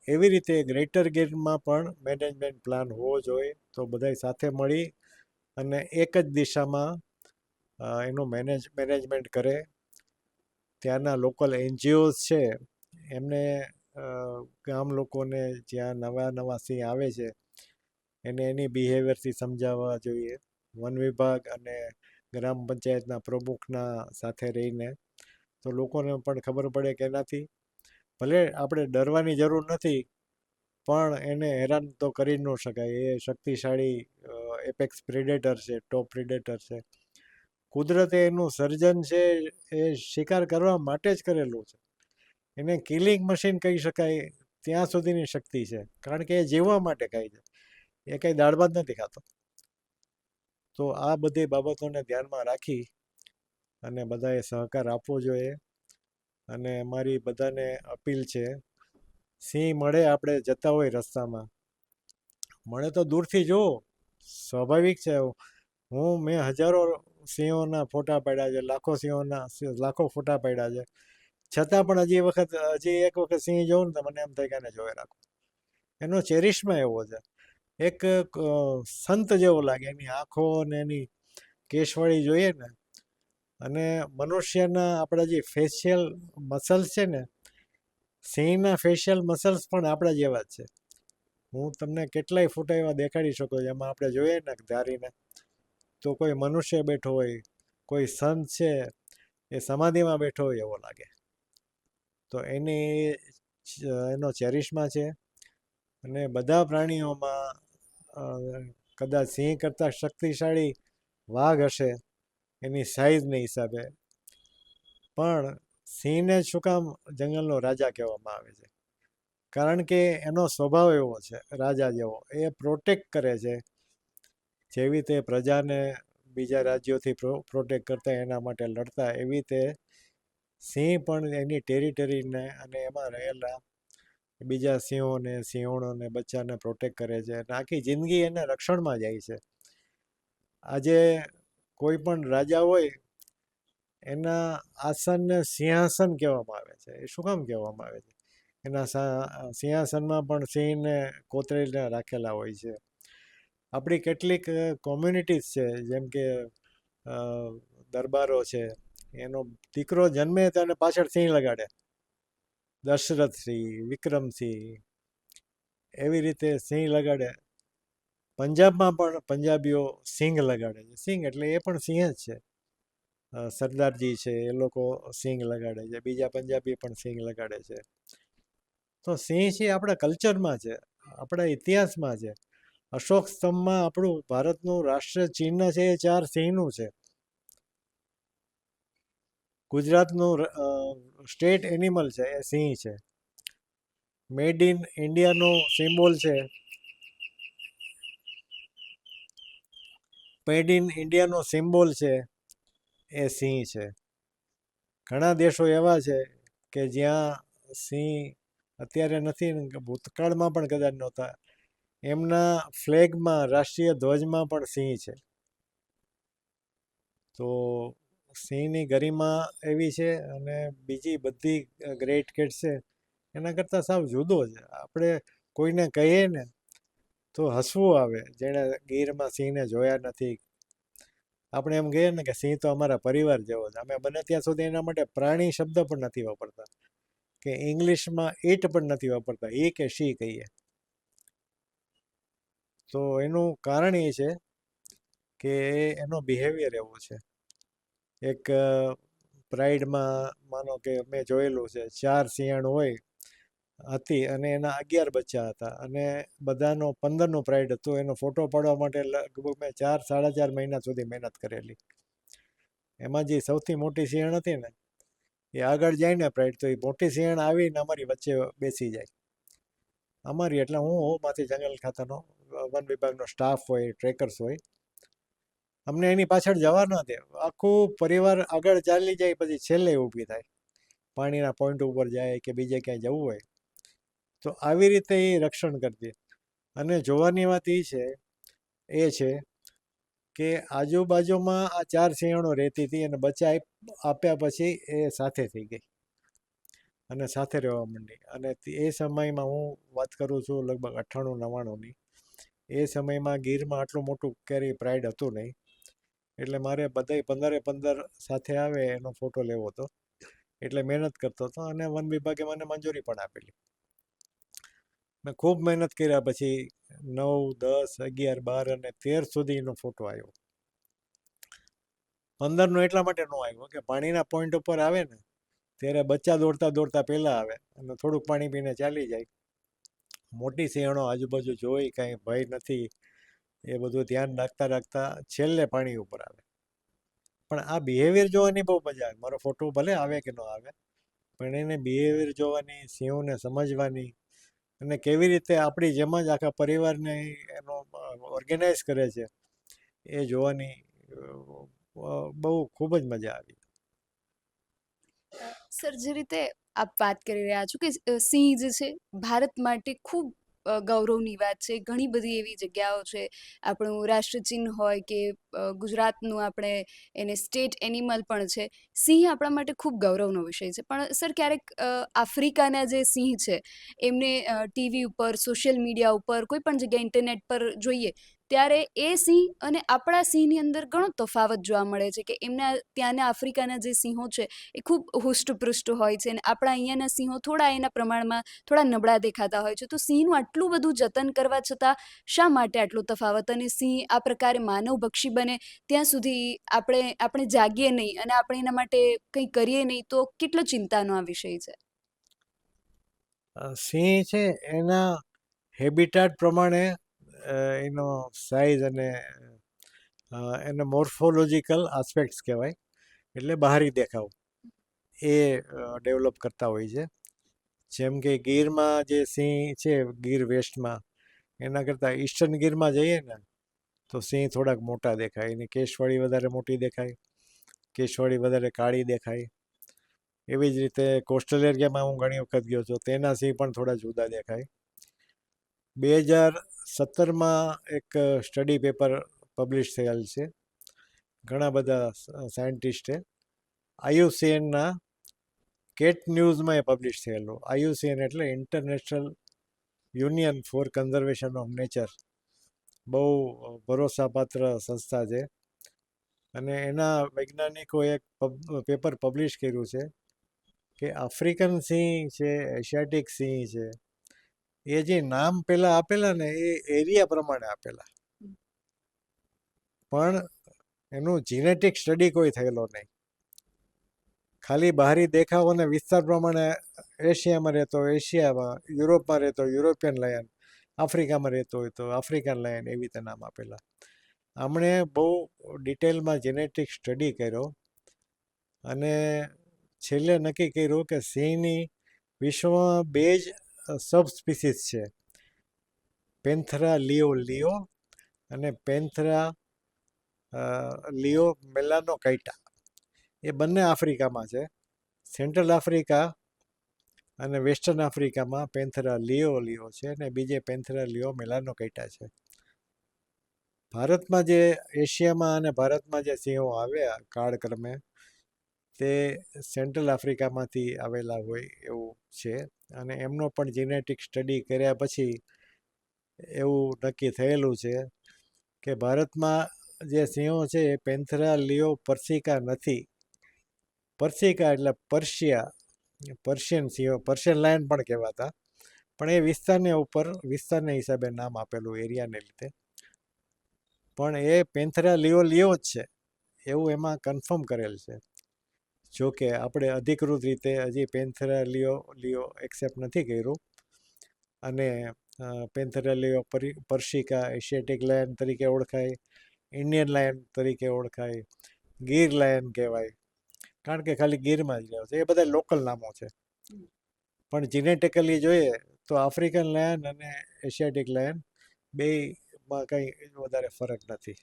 એવી રીતે ગ્રેટર ગીરમાં પણ મેનેજમેન્ટ પ્લાન હોવો જોઈએ, તો બધાય સાથે મળી અને એક જ દિશામાં એનું મેનેજમેન્ટ કરે. ત્યાંના લોકલ એનજીઓઝ છે એમને ગામ લોકોને જ્યાં નવા નવા સિંહ આવે છે એને એની બિહેવિયરથી સમજાવવા જોઈએ. વન વિભાગ અને ગ્રામ પંચાયતના પ્રમુખના સાથે રહીને, તો લોકોને પણ ખબર પડે કે એનાથી ભલે આપણે ડરવાની જરૂર નથી, પણ એને હેરાન તો કરી ન શકાય. એ શક્તિશાળી એપેક્સ પ્રેડેટર છે, ટોપ પ્રેડેટર છે. કુદરતે એનું સર્જન છે એ શિકાર કરવા માટે જ કરેલું છે. એને કિલિંગ મશીન કહી શકાય ત્યાં સુધીની શક્તિ છે, કારણ કે એ જીવવા માટે ખાય છે, એ કંઈ દાળ ભાત નથી ખાતો. તો આ બધી બાબતોને ધ્યાનમાં રાખી અને બધાએ સહકાર આપવો જોઈએ. અને મારી બધાને અપીલ છે, સિંહ મળે આપણે જતા હોય રસ્તામાં, મળે તો દૂરથી જુઓ, સ્વાભાવિક છે. મેં હજારો સિંહોના ફોટા પાડ્યા છે, લાખો ફોટા પાડ્યા છે, છતાં પણ હજી એક વખત સિંહ જોઉં ને તો મને એમ થાય કે એને જોઈ રાખું. એનો ચેરિશમાં એવો છે, એક સંત જેવો લાગે. એની આંખો ને એની કેશવાળી જોઈએ ને, અને મનુષ્યના આપણા જે ફેશિયલ મસલ્સ છે ને, સિંહના ફેશિયલ મસલ્સ પણ આપણા જેવા જ છે. હું તમને કેટલાય ફોટા એવા દેખાડી શકું, એમાં આપણે જોઈએ ને ધારીને, તો કોઈ મનુષ્ય બેઠો હોય, કોઈ સંત છે, એ સમાધિમાં બેઠો હોય એવો લાગે. તો એનો ચેરિશમાં છે. અને બધા પ્રાણીઓમાં કદાચ સિંહ કરતાં શક્તિશાળી વાઘ હશે એની સાઈઝને હિસાબે, પણ સિંહને શું કામ જંગલનો રાજા કહેવામાં આવે છે? કારણ કે એનો સ્વભાવ એવો છે રાજા જેવો, એ પ્રોટેક્ટ કરે છે. જેવી તે પ્રજાને બીજા રાજ્યોથી પ્રોટેક્ટ કરતા, એના માટે લડતા, એવી રીતે સિંહ પણ એની ટેરિટરીને અને એમાં રહેલા બીજા સિંહોને, સિંહોણોને, બચ્ચાને પ્રોટેક્ટ કરે છે અને આખી જિંદગી એને રક્ષણમાં જાય છે. આજે કોઈ પણ રાજા હોય એના આસનને સિંહાસન કહેવામાં આવે છે. એ શું કામ કહેવામાં આવે છે? એના સિંહાસનમાં પણ સિંહને કોતરેલીને રાખેલા હોય છે. આપણી કેટલીક કોમ્યુનિટીઝ છે, જેમ કે દરબારો છે, એનો દીકરો જન્મે તો એને પાછળ સિંહ લગાડે. દશરથસિંહ, વિક્રમસિંહ, એવી રીતે સિંહ લગાડે. પંજાબમાં પણ પંજાબીઓ સિંગ લગાડે છે. સિંગ એટલે એ પણ સિંહ જ છે. સરદારજી છે, એ લોકો સિંગ લગાડે છે. બીજા પંજાબી પણ સિંગ લગાડે છે. તો સિંહ છે આપણા કલ્ચરમાં છે, આપણા ઇતિહાસમાં છે. અશોક સ્તંભમાં આપણું ભારતનું રાષ્ટ્રીય ચિહ્ન છે એ 4 સિંહનું છે. ગુજરાતનું સ્ટેટ એનિમલ છે એ સિંહ છે. મેડ ઇન ઇન્ડિયાનું સિમ્બોલ છે, મેડ ઇન ઇન્ડિયાનો સિમ્બોલ છે એ સિંહ છે. ઘણા દેશો એવા છે કે જ્યાં સિંહ અત્યારે નથી, ભૂતકાળમાં પણ કદાચ નહોતા, એમના ફ્લેગમાં, રાષ્ટ્રીય ધ્વજમાં પણ સિંહ છે. તો સિંહની ગરિમા એવી છે, અને બીજી બધી ગ્રેટ કેટ્સ છે એના કરતાં સાવ જુદો છે. આપણે કોઈને કહીએ ને તો હસવું આવે, જેણે ગીરમાં સિંહને જોયા નથી. આપણે એમ કહીએ ને કે સિંહ તો અમારા પરિવાર જેવો છે. અમે બને ત્યાં સુધી એના માટે પ્રાણી શબ્દ પણ નથી વાપરતા, કે ઇંગ્લિશમાં ઈટ પણ નથી વાપરતા, એ કે શી કહીએ. તો એનું કારણ એ છે કે એનો બિહેવિયર એવો છે. એક પ્રાઇડમાં માનો કે મેં જોયેલું છે, 4 સિંહણ હોય હતી અને એના 11 બચ્ચા હતા, અને બધાનો 15નું પ્રાઇડ હતું. એનો ફોટો પાડવા માટે લગભગ મેં 4-4.5 મહિના સુધી મહેનત કરેલી. એમાં જે સૌથી મોટી સિંહણ હતી ને, એ આગળ જાય ને પ્રાઇડ, તો એ મોટી સિંહણ આવીને અમારી વચ્ચે બેસી જાય. અમારી એટલે હું માંથી જંગલ ખાતાનો વન વિભાગનો સ્ટાફ હોય, ટ્રેકર્સ હોય, અમને એની પાછળ જવા ન દે. આખું પરિવાર આગળ ચાલી જાય, પછી છેલ્લે ઊભી થાય, પાણીના પોઈન્ટ ઉપર જાય કે બીજે ક્યાંય જવું હોય. તો આવી રીતે એ રક્ષણ કરતી. અને જોવાની વાત એ છે કે આજુબાજુમાં આ 4 સિંહણો રહેતી હતી, અને બચ્ચા આપ્યા પછી એ સાથે થઈ ગઈ અને સાથે રહેવા માંડી. અને એ સમયમાં હું વાત કરું છું લગભગ 98-99ની. એ સમયમાં ગીરમાં આટલું મોટું ક્યારેય પ્રાઇડ હતું નહીં, એટલે મારે બધાય 15-15 સાથે આવે એનો ફોટો લેવો હતો. એટલે મહેનત કરતો હતો, અને વન વિભાગે મને મંજૂરી પણ આપેલી. મેં ખૂબ મહેનત કર્યા પછી 9, 10, 11, 12 અને 13 સુધીનો ફોટો આવ્યો. 15નો એટલા માટે ન આવ્યો કે પાણીના પોઈન્ટ ઉપર આવે ને ત્યારે બચ્ચા દોડતા દોડતા પહેલા આવે અને થોડુંક પાણી પીને ચાલી જાય. મોટી સિંહણો આજુબાજુ જોઈ, કાંઈ ભય નથી, એ બધું ધ્યાન રાખતા રાખતા છેલ્લે પાણી ઉપર આવે. પણ આ બિહેવિયર જોવાની બહુ મજા આવે. મારો ફોટો ભલે આવે કે ન આવે, પણ એને બિહેવિયર જોવાની, સિંહોને સમજવાની, અને કેવી રીતે આપણી જેમ જ આખા પરિવારને એનો ઓર્ગેનાઇઝ કરે છે, એ જોવાની બહુ ખૂબ જ મજા આવી. સર, જે રીતે આપ વાત કરી રહ્યા છો કે સિંહ જે છે ભારત માટે ખૂબ ગૌરવની વાત છે. ઘણી બધી એવી જગ્યાઓ છે, આપણું રાષ્ટ્રચિહ્ન હોય કે ગુજરાતનું આપણે એને સ્ટેટ એનિમલ પણ છે. સિંહ આપણા માટે ખૂબ ગૌરવનો વિષય છે. પણ સર, ક્યારેક આફ્રિકાના જે સિંહ છે એમને ટીવી ઉપર, સોશિયલ મીડિયા ઉપર, કોઈ પણ જગ્યાએ ઇન્ટરનેટ પર જોઈએ ત્યારે એ સિંહ અને આપણા સિંહની અંદર ઘણો તફાવત જોવા મળે છે કે એમના ત્યાંના આફ્રિકાના જે સિંહો છે એ ખૂબ હુષ્ટપૃષ્ટ હોય છે અને આપણા અહીંયાના સિંહો થોડા એના પ્રમાણમાં થોડા નબળા દેખાતા હોય છે. તો સિંહનું આટલું બધું જતન કરવા છતાં શા માટે આટલો તફાવત, અને સિંહ આ પ્રકારે માનવભક્ષી બને ત્યાં સુધી આપણે જાગીએ નહીં અને આપણે એના માટે કંઈ કરીએ નહીં તો કેટલો ચિંતાનો આ વિષય છે. સિંહ છે એના હેબિટાટ પ્રમાણે એનો સાઇઝ અને એને મોર્ફોલોજીકલ આસ્પેક્ટ્સ કહેવાય, એટલે બહારી દેખાવ એ ડેવલપ કરતા હોય છે. જેમ કે ગીરમાં જે સિંહ છે, ગીર વેસ્ટમાં, એના કરતાં ઈસ્ટર્ન ગીરમાં જઈએ ને તો સિંહ થોડાક મોટા દેખાય, એની કેશવાળી વધારે મોટી દેખાય, કેશવાળી વધારે કાળી દેખાય. એવી જ રીતે કોસ્ટલ એરિયામાં હું ઘણી વખત ગયો છું, તેના સિંહ પણ થોડા જુદા દેખાય. 2017માં એક સ્ટડી પેપર પબ્લિશ થયેલ છે, ઘણા બધા સાયન્ટિસ્ટે IUCNના કેટ ન્યૂઝમાં એ પબ્લિશ થયેલું. IUCN એટલે international union for conservation of nature, બહુ ભરોસાપાત્ર સંસ્થા છે. અને એના વૈજ્ઞાનિકોએ એક પેપર પબ્લિશ કર્યું છે કે આફ્રિકન સિંહ છે, એશિયાટિક સિંહ છે, એ જે નામ પેલા આપેલા ને એ એરિયા પ્રમાણે આપેલા, પણ એનું જીનેટિક સ્ટડી કોઈ થયેલો નહીં. ખાલી બહારી દેખાવ અને વિસ્તાર પ્રમાણે એશિયામાં રહેતો એશિયામાં, યુરોપમાં રહેતો યુરોપિયન લાયન, આફ્રિકામાં રહેતો હોય તો આફ્રિકન લાયન, એવી રીતે નામ આપેલા. આમણે બહુ ડિટેલમાં જેનેટિક સ્ટડી કર્યો અને છેલ્લે નક્કી કર્યું કે સિંહની વિશ્વમાં 2 જ સબ સ્પીસીસ છે, પેન્થરા લિયો લિયો અને પેન્થરા લિયો મેલાનોકાઇટા. એ બંને આફ્રિકામાં છે. સેન્ટ્રલ આફ્રિકા અને વેસ્ટર્ન આફ્રિકામાં પેન્થરા લિયો લિયો છે અને બીજે પેન્થરા લિયો મેલાનોકાઇટા છે. ભારતમાં જે એશિયામાં અને ભારતમાં જે સિંહો આવ્યા કાળક્રમે, તે સેન્ટ્રલ આફ્રિકામાંથી આવેલા હોય એવું છે. અને એમનો પણ જીનેટિક સ્ટડી કર્યા પછી એવું નક્કી થયેલું છે કે ભારતમાં જે સિંહો છે એ પેન્થરા લિયો પર્સિકા નથી. પર્સિકા એટલે પર્શિયા, પર્શિયન સિંહો, પર્શિયન લાયન પણ કહેવાતા, પણ એ વિસ્તારને હિસાબે નામ આપેલું એરિયાને લીધે. પણ એ પેન્થરા લિયો લિયો જ છે એવું એમાં કન્ફર્મ કરેલ છે. જો કે આપણે અધિકૃત રીતે હજી પેન્થરા લિયો લિયો એક્સેપ્ટ નથી કર્યું, અને પેન્થરા લિયો પર્શિકા એશિયાટિક લાયન તરીકે ઓળખાય, ઇન્ડિયન લાયન તરીકે ઓળખાય, ગીર લાયન કહેવાય, કારણ કે ખાલી ગીરમાં જ રહ્યો છે. એ બધા લોકલ નામો છે. પણ જીનેટિકલી જોઈએ તો આફ્રિકન લાયન અને એશિયાટિક લાયન બેયમાં કંઈ વધારે ફરક નથી.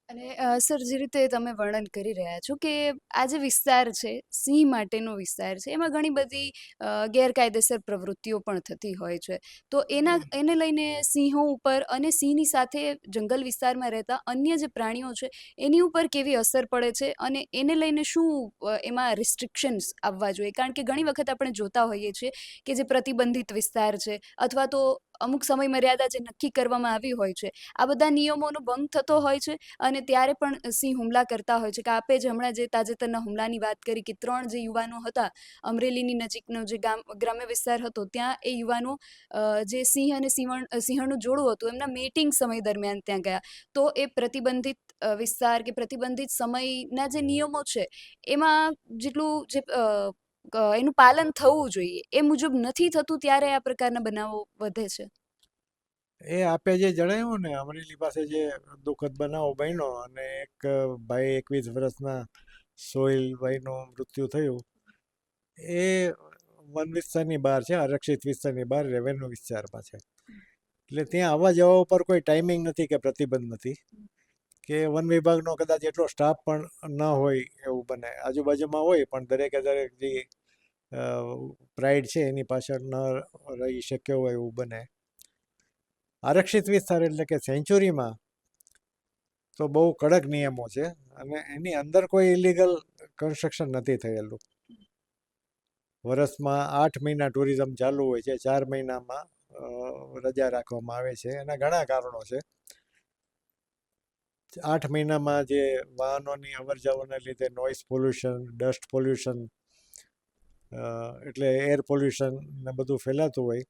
અને સર, જે રીતે તમે વર્ણન કરી રહ્યા છો કે આ જે વિસ્તાર છે, સિંહ માટેનો વિસ્તાર છે, એમાં ઘણી બધી ગેરકાયદેસર પ્રવૃત્તિઓ પણ થતી હોય છે, તો એને લઈને સિંહો ઉપર અને સિંહની સાથે જંગલ વિસ્તારમાં રહેતા અન્ય જે પ્રાણીઓ છે એની ઉપર કેવી અસર પડે છે, અને એને લઈને શું એમાં રિસ્ટ્રિક્શન્સ આવવા જોઈએ? કારણ કે ઘણી વખત આપણે જોતા હોઈએ છીએ કે જે પ્રતિબંધિત વિસ્તાર છે અથવા તો અમુક સમય મર્યાદા જે નક્કી કરવામાં આવી હોય છે, આ બધા નિયમોનો ભંગ થતો હોય છે અને ત્યારે પણ સિંહ હુમલા કરતા હોય છે. કે આપે જ હમણાં જે તાજેતરના હુમલાની વાત કરી કે 3 જે યુવાનો હતા, અમરેલીની નજીકનો જે ગ્રામ્ય વિસ્તાર હતો, ત્યાં એ યુવાનો જે સિંહ અને સિંહણનું જોડું હતું, એમના મીટિંગ સમય દરમિયાન ત્યાં ગયા. તો એ પ્રતિબંધિત વિસ્તાર કે પ્રતિબંધિત સમયના જે નિયમો છે એમાં જેટલું જે એનું પાલન થવું જોઈએ એ મુજબ નથી થતું, ત્યારે આ પ્રકારના બનાવો વધે છે. એ આપે જે જણાવ્યું ને, અમરેલી પાસે જે દુઃખદ બનાવ બન્યો અને એક ભાઈ 21 વર્ષના સોહિલભાઈનું મૃત્યુ થયું, એ વન વિસ્તારની બહાર છે, આરક્ષિત વિસ્તારની બહાર રેવન્યુ વિસ્તારમાં છે. એટલે ત્યાં આવવા જવા ઉપર કોઈ ટાઈમિંગ નથી કે પ્રતિબંધ નથી, કે વન વિભાગનો કદાચ એટલો સ્ટાફ પણ ન હોય એવું બને. આજુબાજુમાં હોય પણ દરેકે દરેક જે પ્રાઇડ છે એની પાછળ ન રહી શક્યો હોય એવું બને. આરક્ષિત વિસ્તાર એટલે કે સેન્ચુરીમાં તો બહુ કડક નિયમો છે અને એની અંદર કોઈ ઇલીગલ કન્સ્ટ્રક્શન નથી થયેલું. વર્ષમાં 8 મહિના ટુરિઝમ ચાલુ હોય છે, 4 મહિનામાં રજા રાખવામાં આવે છે. એના ઘણા કારણો છે. 8 મહિનામાં જે વાહનોની અવર જવરને લીધે નોઇઝ પોલ્યુશન, ડસ્ટ પોલ્યુશન, એટલે એર પોલ્યુશન ને બધું ફેલાતું હોય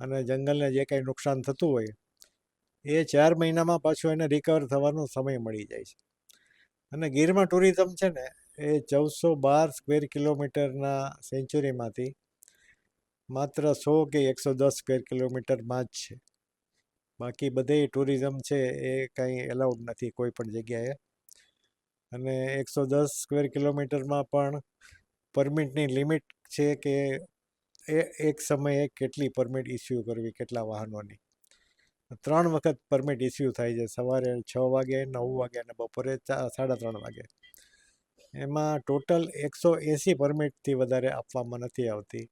અને જંગલને જે કાંઈ નુકસાન થતું હોય એ 4 મહિનામાં પાછું એને રિકવર થવાનો સમય મળી જાય છે. અને ગીરમાં ટુરિઝમ છે ને એ 1412 સ્ક્વેર કિલોમીટરના સેન્ચુરીમાંથી માત્ર 100 કે 110 સ્ક્વેર કિલોમીટરમાં જ છે. બાકી બધે ટુરિઝમ છે એ કાંઈ એલાઉડ નથી કોઈ પણ જગ્યાએ. અને 110 સ્ક્વેર કિલોમીટરમાં પણ પરમિટની લિમિટ છે કે એક સમયે કેટલી પરમિટ ઇસ્યુ કરવી, કેટલા વાહનોની. 3 વખત પરમિટ ઇસ્યુ થાય છે, સવારે 6 વાગે, 9 વાગે અને બપોરે 3:30 વાગે. એમાં ટોટલ 180 પરમિટથી વધારે આપવામાં નથી આવતી.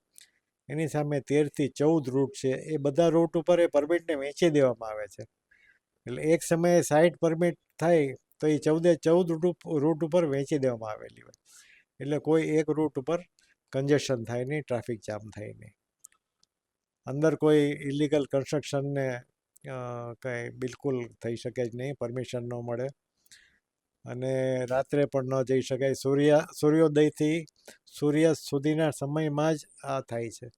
એની સામે 13થી 14 રૂટ છે, એ બધા રૂટ ઉપર એ પરમિટને વેચી દેવામાં આવે છે. એટલે એક સમયે 60 પરમિટ થાય તો એ 14 રૂટ ઉપર વેચી દેવામાં આવેલી હોય. એટલે કોઈ એક રૂટ ઉપર કન્જેશન થાય નહીં, ટ્રાફિક જામ થાય નહીં. અંદર કોઈ ઇલીગલ કન્સ્ટ્રક્શનને કંઈ બિલકુલ થઈ શકે જ નહીં, પરમિશન ન મળે. અને રાત્રે પણ ન જઈ શકાય. સૂર્યોદયથી સૂર્યાસ્ત સુધીના સમયમાં જ આ થાય છે.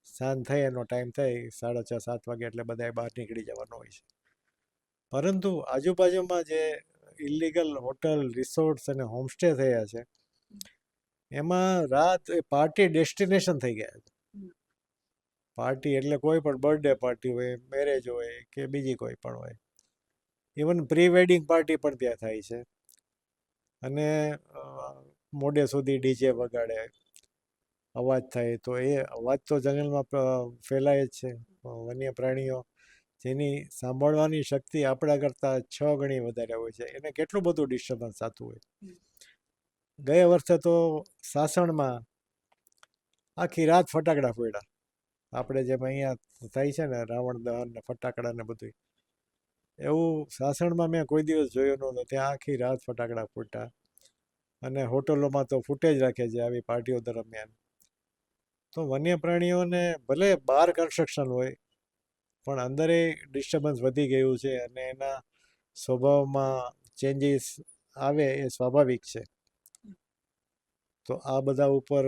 સાંજ થાય એનો ટાઈમ થાય 6:30-7 વાગે એટલે બધાએ બહાર નીકળી જવાનું હોય છે. પરંતુ આજુબાજુમાં જે ઇલીગલ હોટલ, રિસોર્ટ્સ અને હોમસ્ટે થયા છે એમાં રાત એ પાર્ટી ડેસ્ટિનેશન થઈ ગયા છે. પાર્ટી એટલે કોઈ પણ બર્થડે પાર્ટી હોય, મેરેજ હોય કે બીજી કોઈ પણ હોય. ઇવન પ્રી વેડિંગ પાર્ટી પણ ત્યાં થાય છે. અને મોડે સુધી ડીજે વગાડે, અવાજ થાય, તો એ અવાજ તો જંગલમાં ફેલાય જ છે. વન્ય પ્રાણીઓ જેની સાંભળવાની શક્તિ આપણા કરતાં 6 ગણી વધારે હોય છે, એને કેટલું બધું ડિસ્ટર્બન્સ થતું હોય. ગયા વર્ષે તો સાસણમાં આખી રાત ફટાકડા ફોડ્યા. આપણે જેમ અહીંયા થાય છે ને રાવણ દહન ને ફટાકડા ને બધું, એવું સાસણમાં મેં કોઈ દિવસ જોયું નહોતું. ત્યાં આખી રાત ફટાકડા ફૂટ્યા. અને હોટલોમાં તો ફૂટે જ રાખે છે આવી પાર્ટીઓ દરમિયાન. તો વન્ય પ્રાણીઓને ભલે બહાર કન્સ્ટ્રક્શન હોય પણ અંદરે ડિસ્ટર્બન્સ વધી ગયું છે અને એના સ્વભાવમાં ચેન્જીસ આવે એ સ્વાભાવિક છે. તો આ બધા ઉપર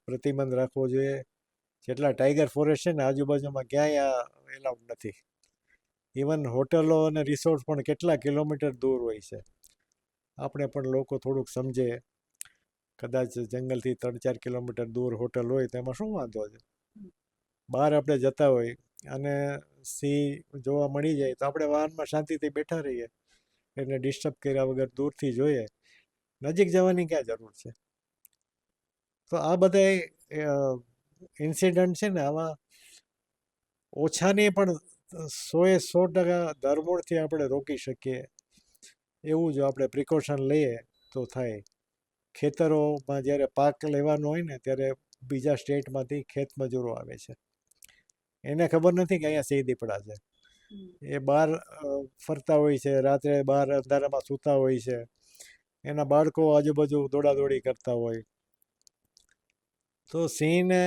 પ્રતિબંધ રાખવો જોઈએ. જેટલા ટાઈગર ફોરેસ્ટ છે ને આજુબાજુમાં ક્યાંય એલાઉડ નથી. ઇવન હોટલો અને રિસોર્ટ પણ કેટલા કિલોમીટર દૂર હોય છે. આપણે પણ લોકો થોડુંક સમજે. કદાચ જંગલથી 3-4 કિલોમીટર દૂર હોટલ હોય તો એમાં શું વાંધો છે. બહાર આપણે જતા હોય અને સિંહ જોવા મળી જાય તો આપણે વાહનમાં શાંતિથી બેઠા રહીએ, એને ડિસ્ટર્બ કર્યા વગર દૂરથી જોઈએ. નજીક જવાની ક્યાં જરૂર છે. તો આ બધા ઇન્સિડન્ટ છે ને આવા ઓછાની પણ 100% ધરમૂળથી આપણે રોકી શકીએ એવું જો આપણે પ્રિકોશન લઈએ તો થાય. ખેતરોમાં જ્યારે પાક લેવાનો હોય ને ત્યારે બીજા સ્ટેટમાંથી ખેત મજૂરો આવે છે. એને ખબર નથી કે અહીંયા સિંહ દીપડા છે. એ બહાર ફરતા હોય છે, રાત્રે બહાર અંધારામાં સૂતા હોય છે. એના બાળકો આજુબાજુ દોડાદોડી કરતા હોય. તો સિંહને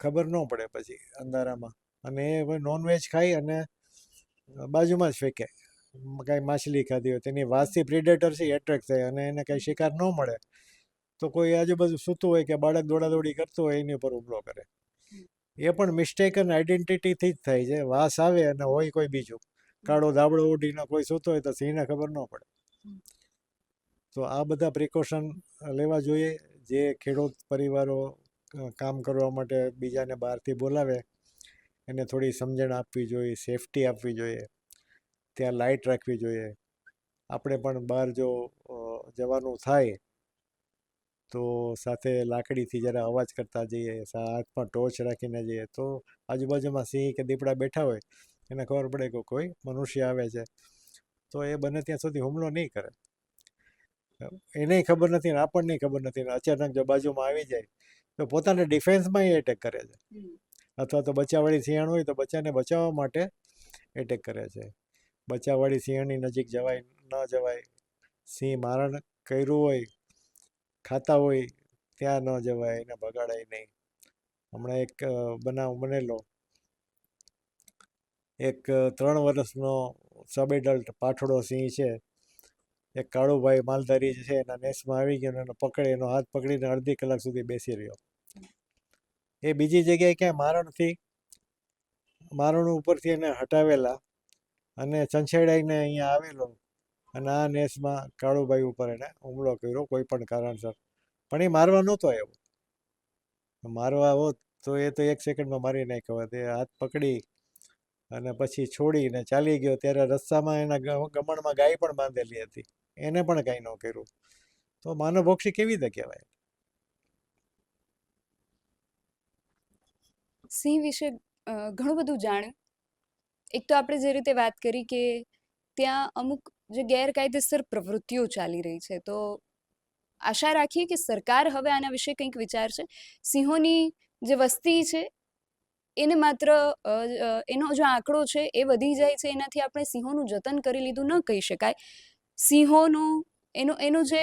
ખબર ન પડે પછી અંધારામાં. અને એ નોનવેજ ખાઈ અને બાજુમાં જ ફેંકે. કાંઈ માછલી ખાધી હોય તેની વાસથી પ્રિડેટર છે એટ્રેક્ટ થાય અને એને કાંઈ શિકાર ન મળે તો કોઈ આજુબાજુ સૂતું હોય કે બાળક દોડાદોડી કરતું હોય એની ઉપર હુમલો કરે. એ પણ મિસ્ટેકન આઈડેન્ટિટીથી જ થાય છે. વાસ આવે અને હોય કોઈ બીજું. કાળો ધાબળો ઉડીને કોઈ સૂતો હોય તો સિંહને ખબર ન પડે. તો આ બધા પ્રિકોશન લેવા જોઈએ. જે ખેડૂત પરિવારો કામ કરવા માટે બીજાને બહારથી બોલાવે એને થોડી સમજણ આપવી જોઈએ, સેફટી આપવી જોઈએ, ત્યાં લાઇટ રાખવી જોઈએ. આપણે પણ બહાર જો જવાનું થાય તો સાથે લાકડીથી જરા અવાજ કરતા જઈએ, હાથમાં ટોર્ચ રાખીને જઈએ તો આજુબાજુમાં સિંહ કે દીપડા બેઠા હોય એને ખબર પડે કે કોઈ મનુષ્ય આવે છે તો એ બને ત્યાં સુધી હુમલો નહીં કરે. એને ખબર નથી ને આપણને ખબર નથી ને અચાનક જો બાજુમાં આવી જાય તો પોતાના ડિફેન્સમાં એ એટેક કરે છે. અથવા તો બચ્ચાવાળી સિંહણ હોય તો બચ્ચાને બચાવવા માટે એટેક કરે છે. બચ્ચાવાળી સિંહણની નજીક જવાય ન જવાય. સિંહ મારણ કર્યું હોય, ખાતા હોય ત્યાં ન જવાય, એને ભગાડાય નહીં. હમણાં એક બનાવ બનેલો. એક 3 વર્ષનો સબ એડલ્ટ પાઠડો સિંહ છે એક કાળુભાઈ માલધારી જે છે એના નેસમાં આવી ગયો અને એને પકડી એનો હાથ પકડીને અડધી કલાક સુધી બેસી રહ્યો. એ બીજી જગ્યાએ ક્યાંય મારણ ઉપરથી એને હટાવેલા અને છંછેડાઈને અહીંયા આવેલો અને આ નેસમાં કાળુભાઈ ઉપર એને હુમલો કર્યો કોઈ પણ કારણસર. પણ એ મારવા નહોતો આવ્યો. મારવા હોત તો એ તો એક સેકન્ડમાં મારી નાખ્યો હોત. એ હાથ પકડી અને પછી છોડીને ચાલી ગયો ત્યારે રસ્તામાં એના ગમણમાં ગાય પણ બાંધેલી હતી, એને પણ કાંઈ ન કર્યું. તો માનવભક્ષી કેવી રીતે કહેવાય? સિંહ વિશે ઘણું બધું જાણ્યું. એક તો આપણે જે રીતે વાત કરી કે ત્યાં અમુક જે ગેરકાયદેસર પ્રવૃત્તિઓ ચાલી રહી છે, તો આશા રાખીએ કે સરકાર હવે આના વિશે કંઈક વિચારશે. સિંહોની જે વસ્તી છે એને માત્ર એનો જે આંકડો છે એ વધી જાય છે એનાથી આપણે સિંહોનું જતન કરી લીધું ન કહી શકાય. સિંહોનું એનું જે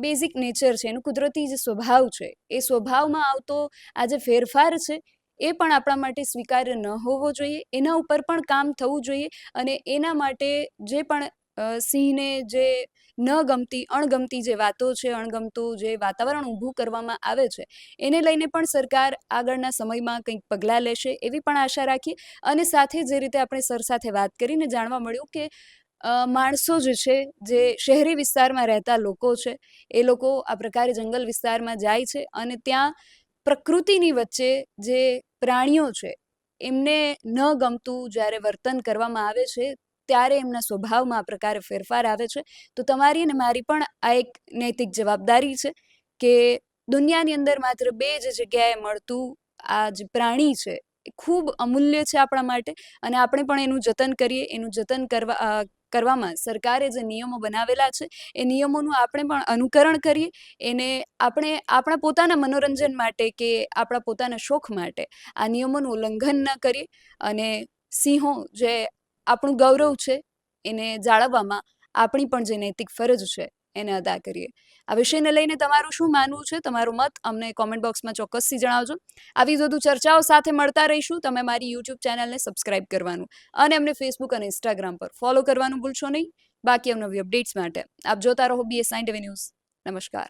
બેઝિક નેચર છે, એનું કુદરતી જે સ્વભાવ છે, એ સ્વભાવમાં આવતો આ જે ફેરફાર છે એ પણ આપણા માટે સ્વીકાર્ય ન હોવો જોઈએ. એના ઉપર પણ કામ થવું જોઈએ અને એના માટે જે પણ સિંહને જે ન ગમતી અણગમતી જે વાતો છે, અણગમતું જે વાતાવરણ ઊભું કરવામાં આવે છે, એને લઈને પણ સરકાર આગળના સમયમાં કંઈક પગલાં લેશે એવી પણ આશા રાખીએ. અને સાથે જે રીતે આપણે સર સાથે વાત કરીને જાણવા મળ્યું કે માણસો જે છે, જે શહેરી વિસ્તારમાં રહેતા લોકો છે, એ લોકો આ પ્રકારે જંગલ વિસ્તારમાં જાય છે અને ત્યાં પ્રકૃતિની વચ્ચે જે પ્રાણીઓ છે એમને ન ગમતું જ્યારે વર્તન કરવામાં આવે છે ત્યારે એમના સ્વભાવમાં આ પ્રકારે ફેરફાર આવે છે. તો તમારી અને મારી પણ આ એક નૈતિક જવાબદારી છે કે દુનિયાની અંદર માત્ર બે જ જગ્યાએ મળતું આ જે પ્રાણી છે એ ખૂબ અમૂલ્ય છે આપણા માટે અને આપણે પણ એનું જતન કરીએ. એનું જતન કરવામાં સરકારે જે નિયમો બનાવેલા છે એ નિયમોનું આપણે પણ અનુકરણ કરીએ. એને આપણે આપણા પોતાના મનોરંજન માટે કે આપણા પોતાના શોખ માટે આ નિયમોનું ઉલ્લંઘન ન કરીએ અને સિંહો જે આપણું ગૌરવ છે એને જાળવવામાં આપણી પણ જે નૈતિક ફરજ છે એને અદા કરીએ. આ વિષયને લઈને તમારું શું માનવું છે? તમારો મત અમને કોમેન્ટ બોક્સમાં ચોક્કસથી જણાવજો. આવી વધુ ચર્ચાઓ સાથે મળતા રહીશું. તમે મારી યુટ્યુબ ચેનલને સબસ્ક્રાઇબ કરવાનું અને અમને ફેસબુક અને ઇન્સ્ટાગ્રામ પર ફોલો કરવાનું ભૂલશો નહીં. બાકી અવનવી અપડેટ્સ માટે આપ જોતા રહો BS9 ન્યૂઝ. નમસ્કાર.